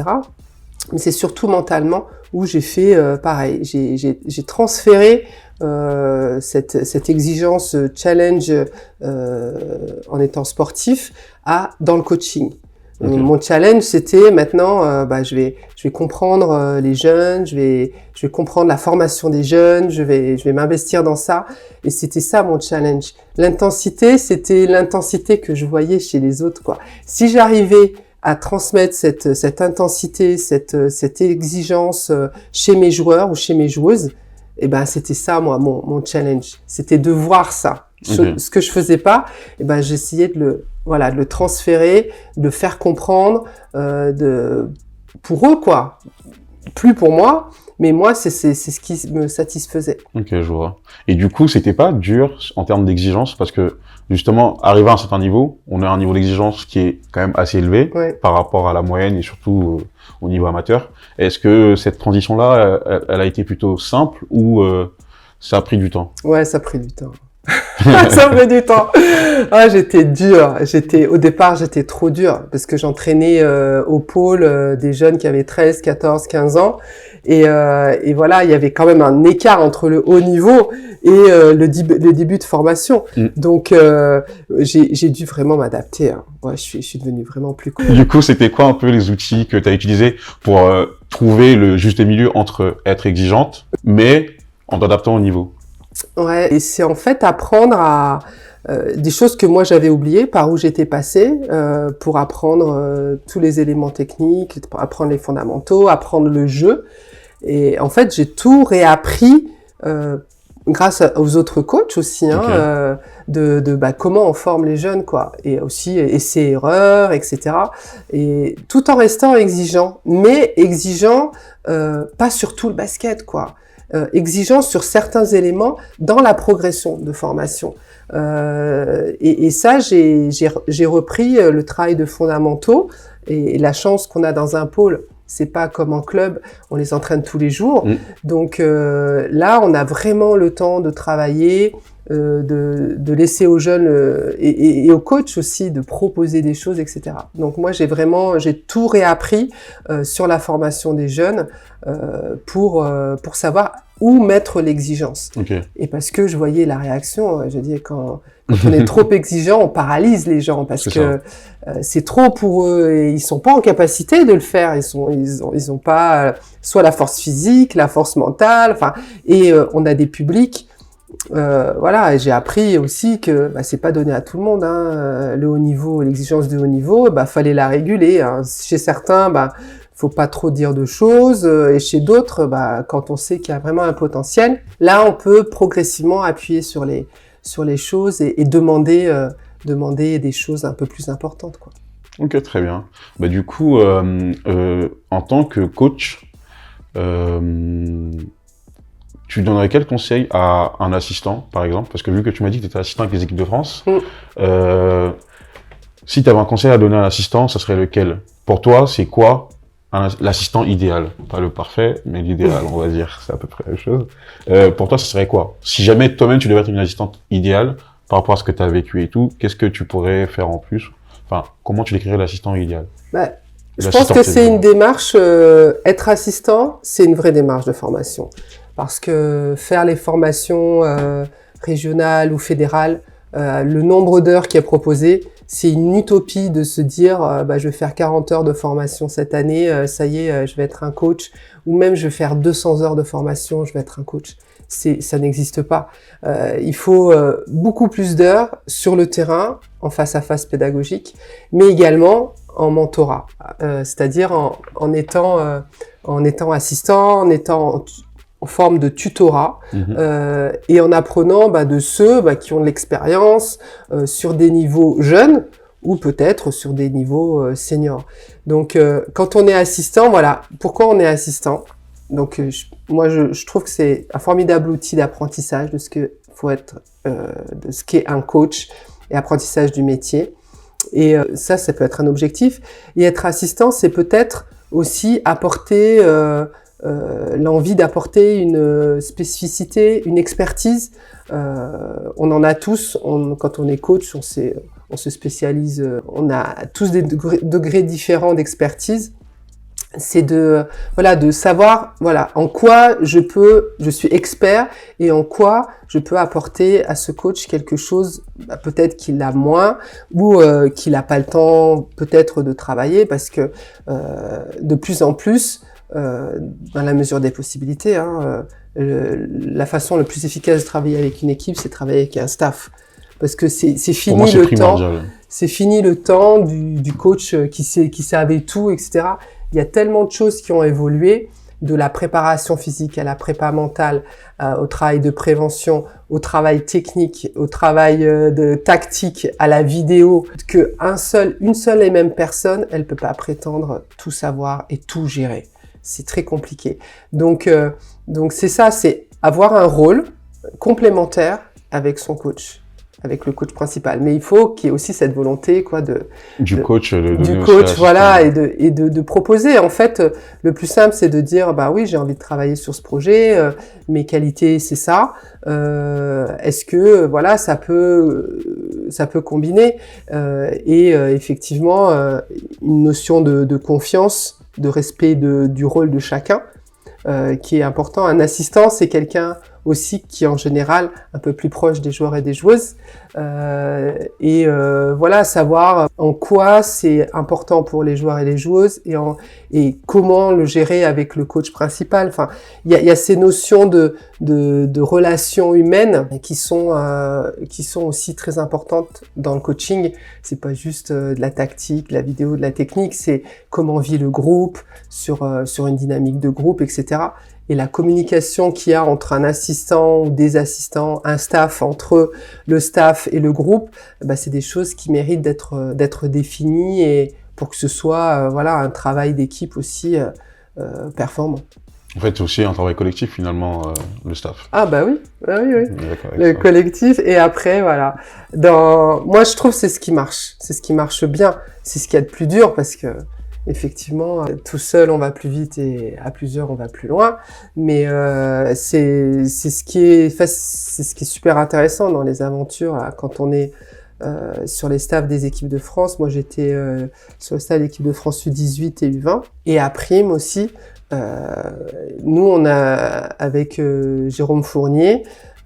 Mais c'est surtout mentalement où j'ai fait pareil. J'ai transféré cette exigence challenge en étant sportif dans le coaching. Okay. Mon challenge, c'était maintenant, je vais comprendre les jeunes, je vais comprendre la formation des jeunes, je vais m'investir dans ça. Et c'était ça mon challenge. L'intensité, c'était l'intensité que je voyais chez les autres, quoi. Si j'arrivais à transmettre cette intensité, cette exigence chez mes joueurs ou chez mes joueuses, c'était ça, moi, mon challenge. C'était de voir ça. Okay. Ce que je faisais pas, j'essayais de le transférer, de le faire comprendre, pour eux, quoi. Plus pour moi, mais moi, c'est ce qui me satisfaisait. Ok, je vois. Et du coup, c'était pas dur en termes d'exigence, parce que, justement, arrivé à un certain niveau, on a un niveau d'exigence qui est quand même assez élevé par rapport à la moyenne et surtout au niveau amateur. Est-ce que cette transition-là, elle a été plutôt simple ou ça a pris du temps? Ouais, ça a pris du temps. Ça me fait du temps. J'étais dur. Au départ, j'étais trop dur parce que j'entraînais au pôle des jeunes qui avaient 13, 14, 15 ans. Et voilà, il y avait quand même un écart entre le haut niveau et le début de formation. Donc, j'ai dû vraiment m'adapter. Hein. Ouais, je suis devenue vraiment plus cool. Du coup, c'était quoi un peu les outils que tu as utilisés pour trouver le juste milieu entre être exigeante, mais en t'adaptant au niveau? Ouais, et c'est en fait apprendre à des choses que moi j'avais oubliées, par où j'étais passée, pour apprendre tous les éléments techniques, apprendre les fondamentaux, apprendre le jeu. Et en fait, j'ai tout réappris grâce aux autres coachs aussi, hein, de comment on forme les jeunes, quoi. Et aussi essais-erreurs, etc. Et tout en restant exigeant, mais exigeant pas sur tout le basket, quoi. Exigeant sur certains éléments dans la progression de formation. Et ça, j'ai repris le travail de fondamentaux et la chance qu'on a dans un pôle. C'est pas comme en club, on les entraîne tous les jours. Donc là, on a vraiment le temps de travailler, de laisser aux jeunes et aux coachs aussi de proposer des choses, etc. Donc moi, j'ai tout réappris sur la formation des jeunes pour savoir où mettre l'exigence. Okay. Et parce que je voyais la réaction, je dis quand on est trop exigeant, on paralyse les gens parce que c'est trop pour eux et ils sont pas en capacité de le faire. Ils ont pas soit la force physique, la force mentale, et on a des publics. Et j'ai appris aussi que c'est pas donné à tout le monde, hein, le haut niveau, l'exigence de haut niveau, fallait la réguler. Hein. Chez certains, faut pas trop dire de choses, et chez d'autres, quand on sait qu'il y a vraiment un potentiel, là on peut progressivement appuyer sur les choses et demander des choses un peu plus importantes, quoi. Ok, très bien. Du coup, en tant que coach, tu donnerais quel conseil à un assistant, par exemple? Parce que vu que tu m'as dit que tu étais assistant avec les équipes de France, si tu avais un conseil à donner à un assistant, ça serait lequel? Pour toi, c'est quoi l'assistant idéal? Pas le parfait, mais l'idéal, on va dire. C'est à peu près la même chose. Pour toi, ça serait quoi? Si jamais toi-même, tu devais être une assistante idéale par rapport à ce que tu as vécu et tout, qu'est-ce que tu pourrais faire en plus? Enfin, comment tu décrirais l'assistant idéal? Je pense que c'est une démarche, être assistant, c'est une vraie démarche de formation. parce que faire les formations régionales ou fédérales, le nombre d'heures qui est proposé, c'est une utopie de se dire je vais faire 40 heures de formation cette année, ça y est, je vais être un coach, ou même je vais faire 200 heures de formation, je vais être un coach. Ça n'existe pas. Il faut beaucoup plus d'heures sur le terrain, en face à face pédagogique, mais également en mentorat, c'est-à-dire en étant assistant, en étant en forme de tutorat, et en apprenant de ceux qui ont de l'expérience sur des niveaux jeunes ou peut-être sur des niveaux seniors. Donc, quand on est assistant, voilà, pourquoi on est assistant? Donc, moi, je trouve que c'est un formidable outil d'apprentissage de ce que faut être, de ce qu'est un coach et apprentissage du métier. Et ça peut être un objectif. Et être assistant, c'est peut-être aussi apporter l'envie d'apporter une spécificité, une expertise. On en a tous. Quand on est coach, on se spécialise. On a tous des degrés différents d'expertise. C'est de savoir en quoi je suis expert et en quoi je peux apporter à ce coach quelque chose peut-être qu'il a moins ou qu'il a pas le temps peut-être de travailler, parce que de plus en plus dans la mesure des possibilités, la façon la plus efficace de travailler avec une équipe, c'est de travailler avec un staff, parce que c'est fini le temps. C'est fini le temps du coach qui savait tout, etc. Il y a tellement de choses qui ont évolué, de la préparation physique à la prépa mentale, au travail de prévention, au travail technique, au travail de tactique, à la vidéo, que une seule et même personne, elle peut pas prétendre tout savoir et tout gérer. C'est très compliqué. Donc c'est ça, c'est avoir un rôle complémentaire avec son coach, avec le coach principal. Mais il faut qu'il y ait aussi cette volonté du coach, voilà, et de proposer. En fait, le plus simple, c'est de dire oui, j'ai envie de travailler sur ce projet, mes qualités, c'est ça. Est-ce que ça peut combiner, et effectivement une notion de confiance, de respect du rôle de chacun, qui est important. Un assistant, c'est quelqu'un aussi qui est en général un peu plus proche des joueurs et des joueuses, savoir en quoi c'est important pour les joueurs et les joueuses, et comment le gérer avec le coach principal. Enfin, il y a ces notions de relations humaines qui sont aussi très importantes dans le coaching. C'est pas juste de la tactique, de la vidéo, de la technique, c'est comment vit le groupe sur une dynamique de groupe, etc. Et la communication qu'il y a entre un assistant ou des assistants, un staff, entre le staff et le groupe, c'est des choses qui méritent d'être définies, et pour que ce soit un travail d'équipe aussi performant. En fait, c'est aussi un travail collectif finalement, le staff. Ah oui. Le collectif, et après moi je trouve que c'est ce qui marche bien, c'est ce qu'il y a de plus dur, parce que effectivement, tout seul on va plus vite et à plusieurs on va plus loin, mais c'est ce qui est super intéressant dans les aventures là, quand on est sur les staffs des équipes de France. Moi j'étais sur le staff de l'équipe de France U18 et U20, et à Prime aussi. Nous on a, avec Jérôme Fournier,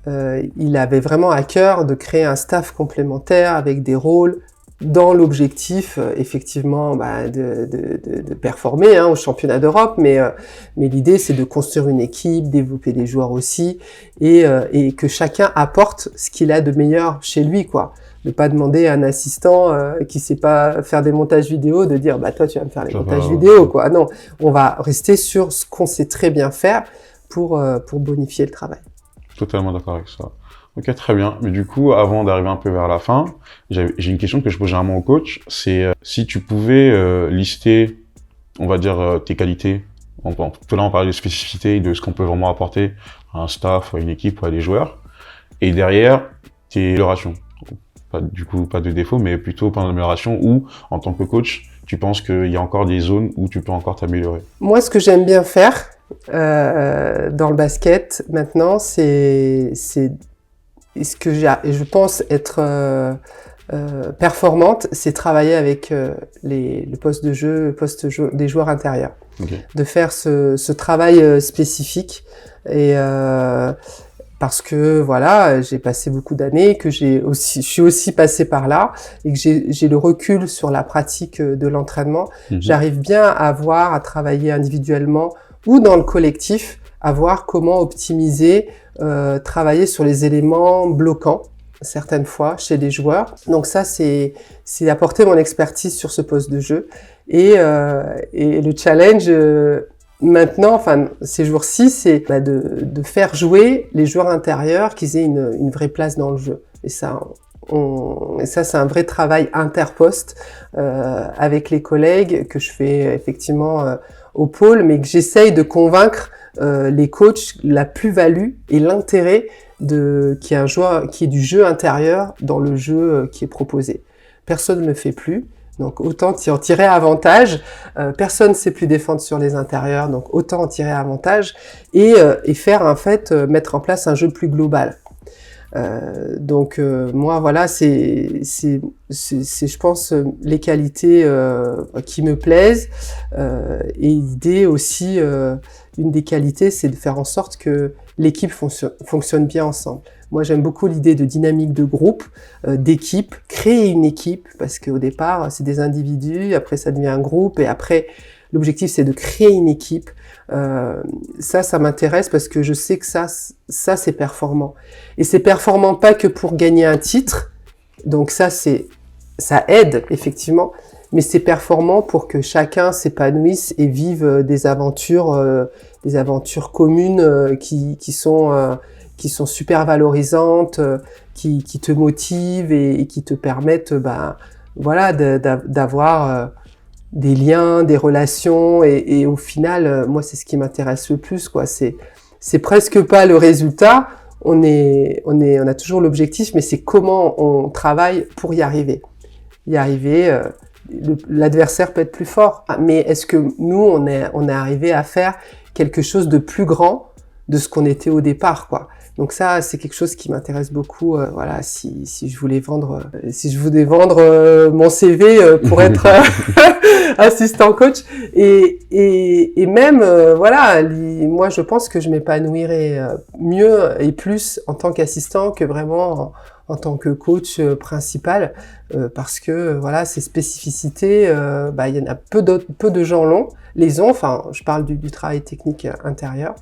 il avait vraiment à cœur de créer un staff complémentaire avec des rôles, dans l'objectif effectivement de performer au championnat d'Europe, mais l'idée c'est de construire une équipe, développer des joueurs aussi, et que chacun apporte ce qu'il a de meilleur chez lui, quoi. Ne pas demander à un assistant qui sait pas faire des montages vidéo de dire toi tu vas me faire les montages vidéo, quoi. Non, on va rester sur ce qu'on sait très bien faire pour bonifier le travail. Totalement d'accord avec ça. Ok, très bien. Mais du coup, avant d'arriver un peu vers la fin, j'ai une question que je pose généralement au coach. C'est si tu pouvais lister, on va dire, tes qualités. Là, on parlait de spécificité, de ce qu'on peut vraiment apporter à un staff, à une équipe ou à des joueurs. Et derrière, tes améliorations. Pas de défaut, mais plutôt pas d'amélioration, où, en tant que coach, tu penses qu'il y a encore des zones où tu peux encore t'améliorer. Moi, ce que j'aime bien faire dans le basket maintenant, c'est ce que je pense être performante, c'est travailler avec le poste de jeu des joueurs intérieurs. de faire ce travail spécifique. Et parce que voilà, j'ai passé beaucoup d'années, je suis aussi passée par là et que j'ai le recul sur la pratique de l'entraînement. J'arrive bien à travailler individuellement ou dans le collectif, à voir comment optimiser, travailler sur les éléments bloquants certaines fois chez les joueurs. Donc ça, c'est apporter mon expertise sur ce poste de jeu. Et le challenge maintenant, enfin ces jours-ci, c'est de faire jouer les joueurs intérieurs, qu'ils aient une vraie place dans le jeu. Et ça, c'est un vrai travail interposte avec les collègues que je fais effectivement au pôle, mais que j'essaye de convaincre les coachs la plus-value et l'intérêt qu'il y ait du jeu intérieur dans le jeu qui est proposé. Personne ne le fait plus. Donc autant en tirer avantage. Personne ne sait plus défendre sur les intérieurs, donc autant en tirer avantage et faire en fait mettre en place un jeu plus global. Donc moi voilà, c'est je pense les qualités qui me plaisent et l'idée aussi une des qualités, c'est de faire en sorte que l'équipe fonctionne bien ensemble. Moi, j'aime beaucoup l'idée de dynamique de groupe, d'équipe, créer une équipe, parce qu'au départ, c'est des individus, après ça devient un groupe, et après, l'objectif, c'est de créer une équipe. Ça m'intéresse parce que je sais que ça, c'est performant. Et c'est performant pas que pour gagner un titre, donc ça aide, effectivement, mais c'est performant pour que chacun s'épanouisse et vive des aventures communes qui sont super valorisantes, qui te motivent et qui te permettent, voilà, d'avoir des liens, des relations et au final, moi c'est ce qui m'intéresse le plus, quoi. C'est presque pas le résultat. On a toujours l'objectif, mais c'est comment on travaille pour y arriver. L'adversaire peut être plus fort, mais est-ce que nous on est arrivé à faire quelque chose de plus grand de ce qu'on était au départ, quoi. Donc ça, c'est quelque chose qui m'intéresse beaucoup. Voilà, si je voulais vendre mon CV pour être assistant coach, et même voilà, moi je pense que je m'épanouirais mieux et plus en tant qu'assistant que vraiment en tant que coach principal, parce que voilà, ces spécificités, il y en a peu de gens les ont. Enfin, je parle du travail technique intérieur.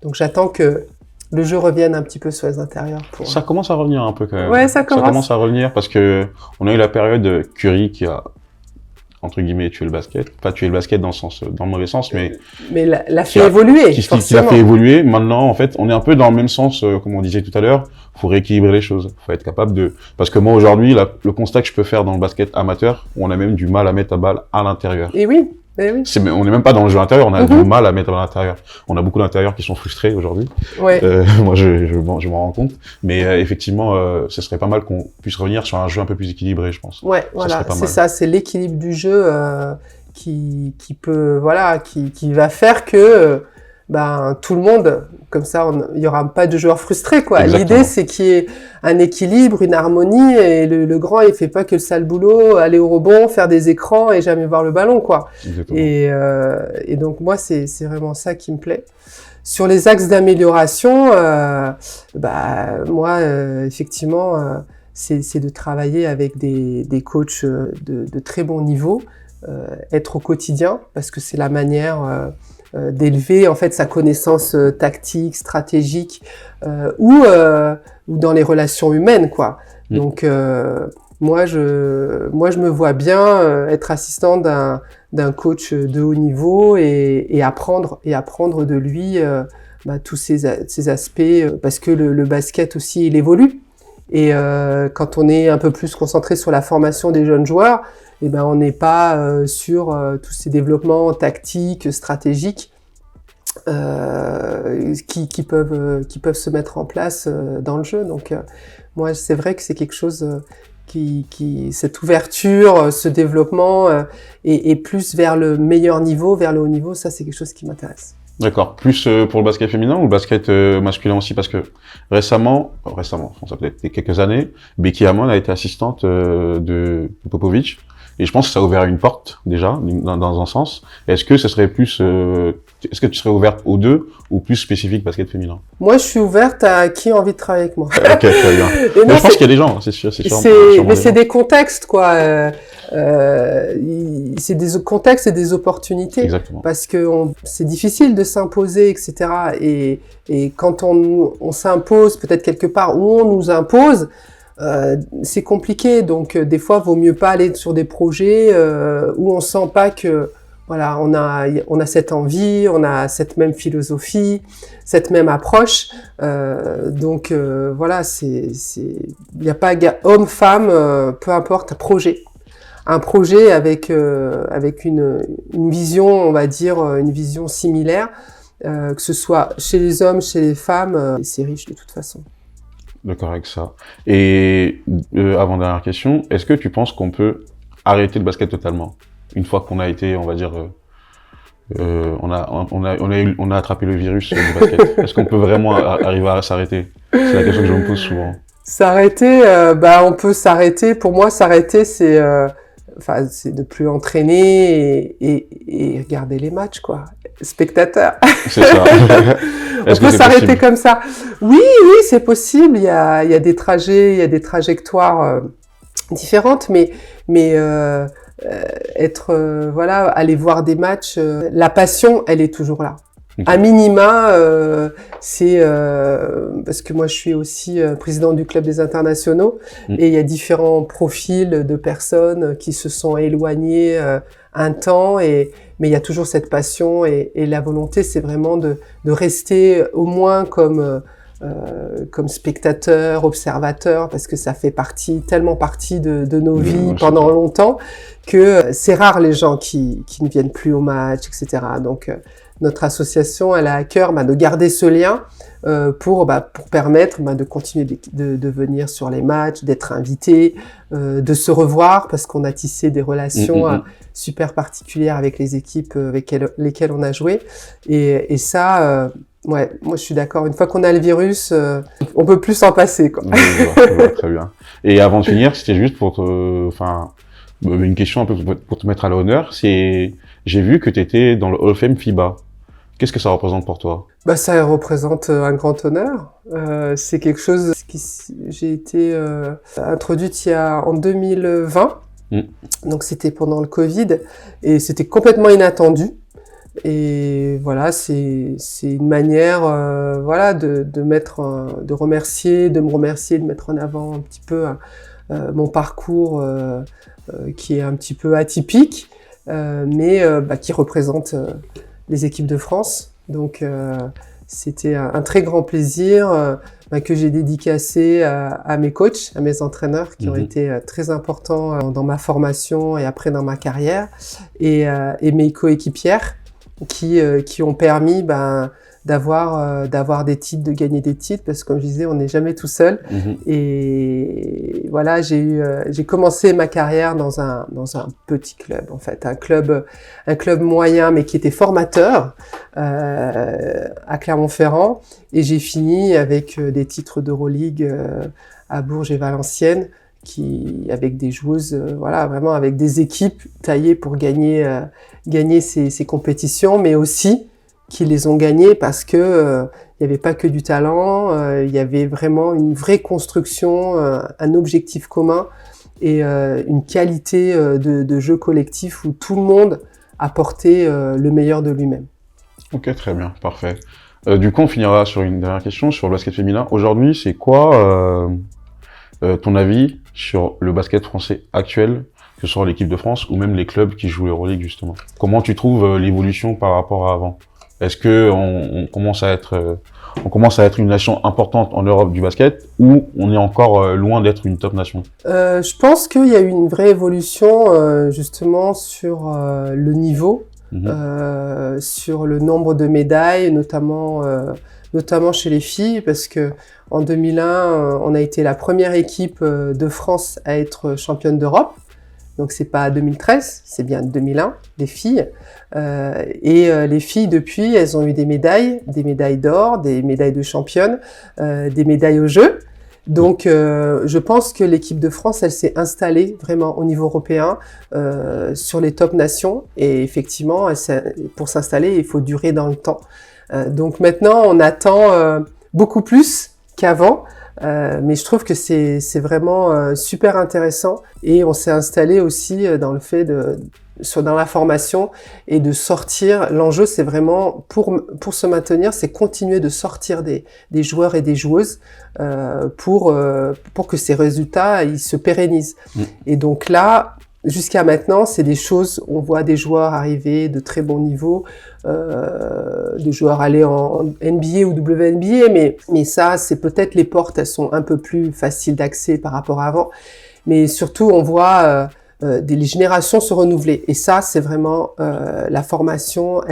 Donc j'attends que le jeu revienne un petit peu sur les intérieurs. Ça commence à revenir un peu quand même. Ouais, ça commence à revenir parce que on a eu la période Curry qui a entre guillemets tué le basket. Pas tué le basket dans le mauvais sens, mais l'a fait évoluer. Qui l'a fait évoluer. Maintenant, en fait, on est un peu dans le même sens, comme on disait tout à l'heure. Faut rééquilibrer les choses. Faut être capable parce que moi aujourd'hui, le constat que je peux faire dans le basket amateur, on a même du mal à mettre la balle à l'intérieur. Et oui. On n'est même pas dans le jeu intérieur, on a du mal à mettre à l'intérieur. On a beaucoup d'intérieurs qui sont frustrés aujourd'hui. Ouais. Moi, je m'en rends compte. Mais effectivement, ce serait pas mal qu'on puisse revenir sur un jeu un peu plus équilibré, je pense. Ouais, voilà, c'est ça, c'est l'équilibre du jeu qui peut, voilà, qui va faire que tout le monde, comme ça, il y aura pas de joueurs frustrés, quoi. L'idée, c'est qu'il y ait un équilibre, une harmonie, et le grand, il fait pas que le sale boulot, aller au rebond, faire des écrans et jamais voir le ballon, quoi. Et donc moi, c'est vraiment ça qui me plaît. Sur les axes d'amélioration, moi, effectivement, c'est de travailler avec des coachs de très bon niveau, être au quotidien, parce que c'est la manière d'élever en fait sa connaissance tactique, stratégique, ou dans les relations humaines, quoi. Donc moi je me vois bien être assistant d'un coach de haut niveau et apprendre de lui tous ces aspects, parce que le basket aussi il évolue, et quand on est un peu plus concentré sur la formation des jeunes joueurs, on n'est pas sur tous ces développements tactiques, stratégiques qui peuvent se mettre en place dans le jeu. Donc moi c'est vrai que c'est quelque chose cette ouverture, ce développement et plus vers le meilleur niveau, vers le haut niveau, ça c'est quelque chose qui m'intéresse. D'accord. Plus pour le basket féminin ou le basket masculin aussi, parce que récemment, ça peut être quelques années, Becky Hammon a été assistante de Popovic, Et je pense que ça a ouvert une porte, déjà, dans un sens. Est-ce que ce serait plus, est-ce que tu serais ouverte aux deux ou plus spécifique basket féminin? Moi, je suis ouverte à qui a envie de travailler avec moi. Ok, très bien. Et non, je pense qu'il y a des gens, c'est sûr. Mais c'est des contextes, quoi. C'est des contextes et des opportunités. Exactement. Parce que c'est difficile de s'imposer, etc. Et quand on s'impose peut-être quelque part où on nous impose, c'est compliqué. Donc, des fois, vaut mieux pas aller sur des projets où on sent pas que voilà, on a cette envie, on a cette même philosophie, cette même approche. Donc voilà, il n'y a pas homme, femme, peu importe, un projet avec une vision, on va dire, une vision similaire, que ce soit chez les hommes, chez les femmes, c'est riche de toute façon. D'accord avec ça. Et avant-dernière question, est-ce que tu penses qu'on peut arrêter le basket totalement une fois qu'on a été, on va dire, on a attrapé le virus du basket? Est-ce qu'on peut vraiment arriver à s'arrêter? C'est la question que je me pose souvent. S'arrêter, on peut s'arrêter. Pour moi, s'arrêter, c'est de plus entraîner et regarder les matchs, quoi. Spectateur. C'est ça. On peut s'arrêter comme ça. Oui, c'est possible. Il y a des trajets, il y a des trajectoires différentes, mais aller voir des matchs, la passion, elle est toujours là. Okay. À minima, c'est parce que moi je suis aussi président du club des internationaux et il y a différents profils de personnes qui se sont éloignées un temps mais il y a toujours cette passion et la volonté, c'est vraiment de rester au moins comme spectateur, observateur, parce que ça fait tellement partie de nos vies pendant longtemps que c'est rare les gens qui ne viennent plus au match, etc. Donc notre association, elle a à cœur de garder ce lien pour permettre de continuer de venir sur les matchs, d'être invité, de se revoir parce qu'on a tissé des relations super particulières avec les équipes avec lesquelles on a joué. Et ça, ouais, moi je suis d'accord. Une fois qu'on a le virus, on peut plus s'en passer, quoi. Je vois, très bien. Et avant de finir, c'était juste une question un peu pour te mettre à l'honneur. J'ai vu que tu étais dans le Hall of Fame FIBA. Qu'est-ce que ça représente pour toi? Ça représente un grand honneur. C'est quelque chose j'ai été introduite en 2020. Donc c'était pendant le Covid et c'était complètement inattendu. Et voilà, c'est une manière de remercier, de me remercier, de mettre en avant un petit peu mon parcours qui est un petit peu atypique, mais qui représente les équipes de France. Donc c'était un très grand plaisir que j'ai dédicacé à mes coachs, à mes entraîneurs qui ont été très importants dans ma formation et après dans ma carrière, et mes coéquipières qui ont permis d'avoir des titres, de gagner des titres, parce que comme je disais, on n'est jamais tout seul. Et voilà, j'ai commencé ma carrière dans un petit club, en fait, un club moyen, mais qui était formateur à Clermont-Ferrand. Et j'ai fini avec des titres d'Euroleague à Bourges et Valenciennes, avec des joueuses, vraiment avec des équipes taillées pour gagner ces compétitions, mais aussi qui les ont gagnées parce que il n'y avait pas que du talent, il y avait vraiment une vraie construction, un objectif commun et une qualité de jeu collectif où tout le monde apportait le meilleur de lui-même. Ok, très bien, parfait. Du coup, on finira sur une dernière question sur le basket féminin. Aujourd'hui, c'est quoi ton avis sur le basket français actuel, que ce soit l'équipe de France ou même les clubs qui jouent l'Euroleague justement? Comment tu trouves l'évolution par rapport à avant? Est-ce que on commence à être une nation importante en Europe du basket, ou on est encore loin d'être une top nation? Je pense qu'il y a eu une vraie évolution justement sur le niveau, sur le nombre de médailles, notamment chez les filles, parce que en 2001, on a été la première équipe de France à être championne d'Europe. Donc c'est pas 2013, c'est bien 2001, les filles. Les filles depuis, elles ont eu des médailles d'or, des médailles de championne, des médailles aux Jeux. Donc, je pense que l'équipe de France, elle s'est installée vraiment au niveau européen sur les top nations. Et effectivement, pour s'installer, il faut durer dans le temps. Donc maintenant, on attend beaucoup plus qu'avant. Mais je trouve que c'est vraiment super intéressant. Et on s'est installé aussi dans le fait dans la formation et de sortir. L'enjeu, c'est vraiment pour se maintenir, c'est continuer de sortir des joueurs et des joueuses pour que ces résultats ils se pérennisent. Et donc là, jusqu'à maintenant, c'est des choses. On voit des joueurs arriver de très bon niveau, des joueurs aller en NBA ou WNBA, mais ça, c'est peut-être les portes, elles sont un peu plus faciles d'accès par rapport à avant. Mais surtout, on voit les générations se renouveler. Et ça, c'est vraiment la formation,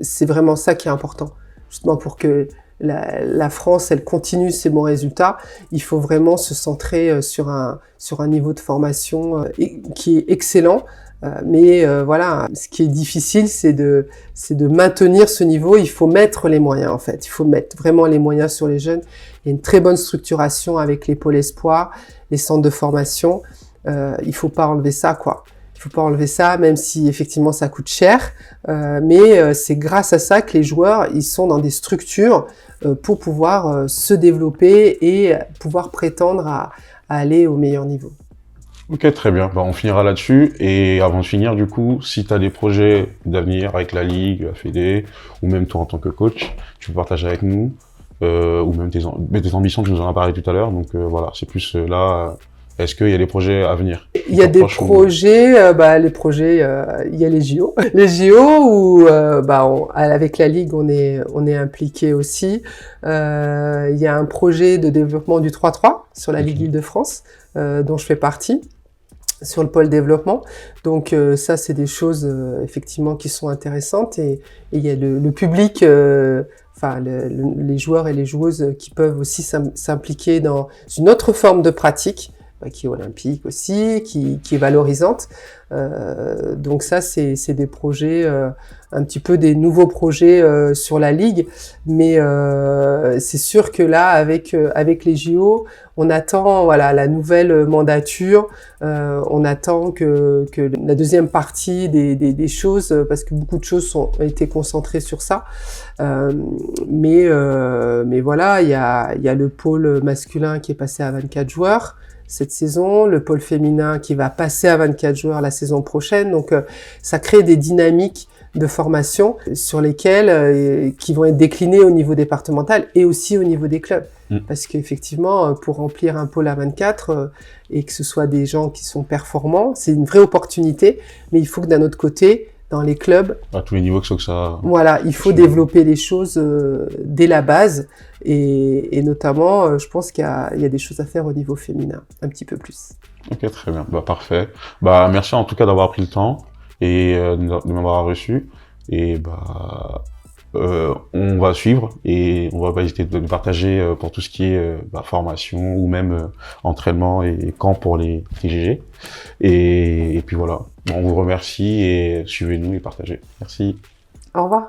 c'est vraiment ça qui est important. Justement, pour que la France, elle continue ses bons résultats, il faut vraiment se centrer sur un niveau de formation qui est excellent. Mais voilà, ce qui est difficile, c'est de maintenir ce niveau. Il faut mettre les moyens, en fait. Il faut mettre vraiment les moyens sur les jeunes. Il y a une très bonne structuration avec les pôles espoirs, les centres de formation. Il faut pas enlever ça, quoi. Il faut pas enlever ça, même si effectivement ça coûte cher. Mais c'est grâce à ça que les joueurs, ils sont dans des structures pour pouvoir se développer et pouvoir prétendre à aller au meilleur niveau. Ok, très bien. Bah, on finira là-dessus. Et avant de finir, du coup, si tu as des projets d'avenir avec la Ligue, la Fédé, ou même toi en tant que coach, tu peux partager avec nous, ou même tes ambitions, tu nous en as parlé tout à l'heure. Donc voilà, c'est plus là... Est-ce qu'il y a des projets à venir? Il y a des projets, les projets, il y a les JO. Les JO où, avec la Ligue, on est impliqué aussi. Il y a un projet de développement du 3-3 sur la Ligue Île-de-France, dont je fais partie, sur le pôle développement. Donc ça, c'est des choses effectivement qui sont intéressantes. Et il y a le public, les joueurs et les joueuses qui peuvent aussi s'impliquer dans une autre forme de pratique, qui est olympique aussi, qui est valorisante. Donc ça, c'est des projets, un petit peu des nouveaux projets sur la Ligue. Mais c'est sûr que là, avec les JO, on attend la nouvelle mandature. On attend que la deuxième partie des choses, parce que beaucoup de choses ont été concentrées sur ça. Mais voilà, il y a le pôle masculin qui est passé à 24 joueurs cette saison, le pôle féminin qui va passer à 24 joueurs la saison prochaine. Donc, ça crée des dynamiques de formation sur lesquelles qui vont être déclinées au niveau départemental et aussi au niveau des clubs. Parce qu'effectivement, pour remplir un pôle à 24 et que ce soit des gens qui sont performants, c'est une vraie opportunité. Mais il faut que d'un autre côté, dans les clubs, à tous les niveaux, que ça. Voilà, il faut développer les choses dès la base et notamment, je pense qu'il y a des choses à faire au niveau féminin, un petit peu plus. Ok, très bien, parfait. Merci en tout cas d'avoir pris le temps et de m'avoir reçu. Et on va suivre et on va pas hésiter de partager pour tout ce qui est formation ou même entraînement et camp pour les TGG. Et puis voilà, on vous remercie et suivez-nous et partagez. Merci. Au revoir.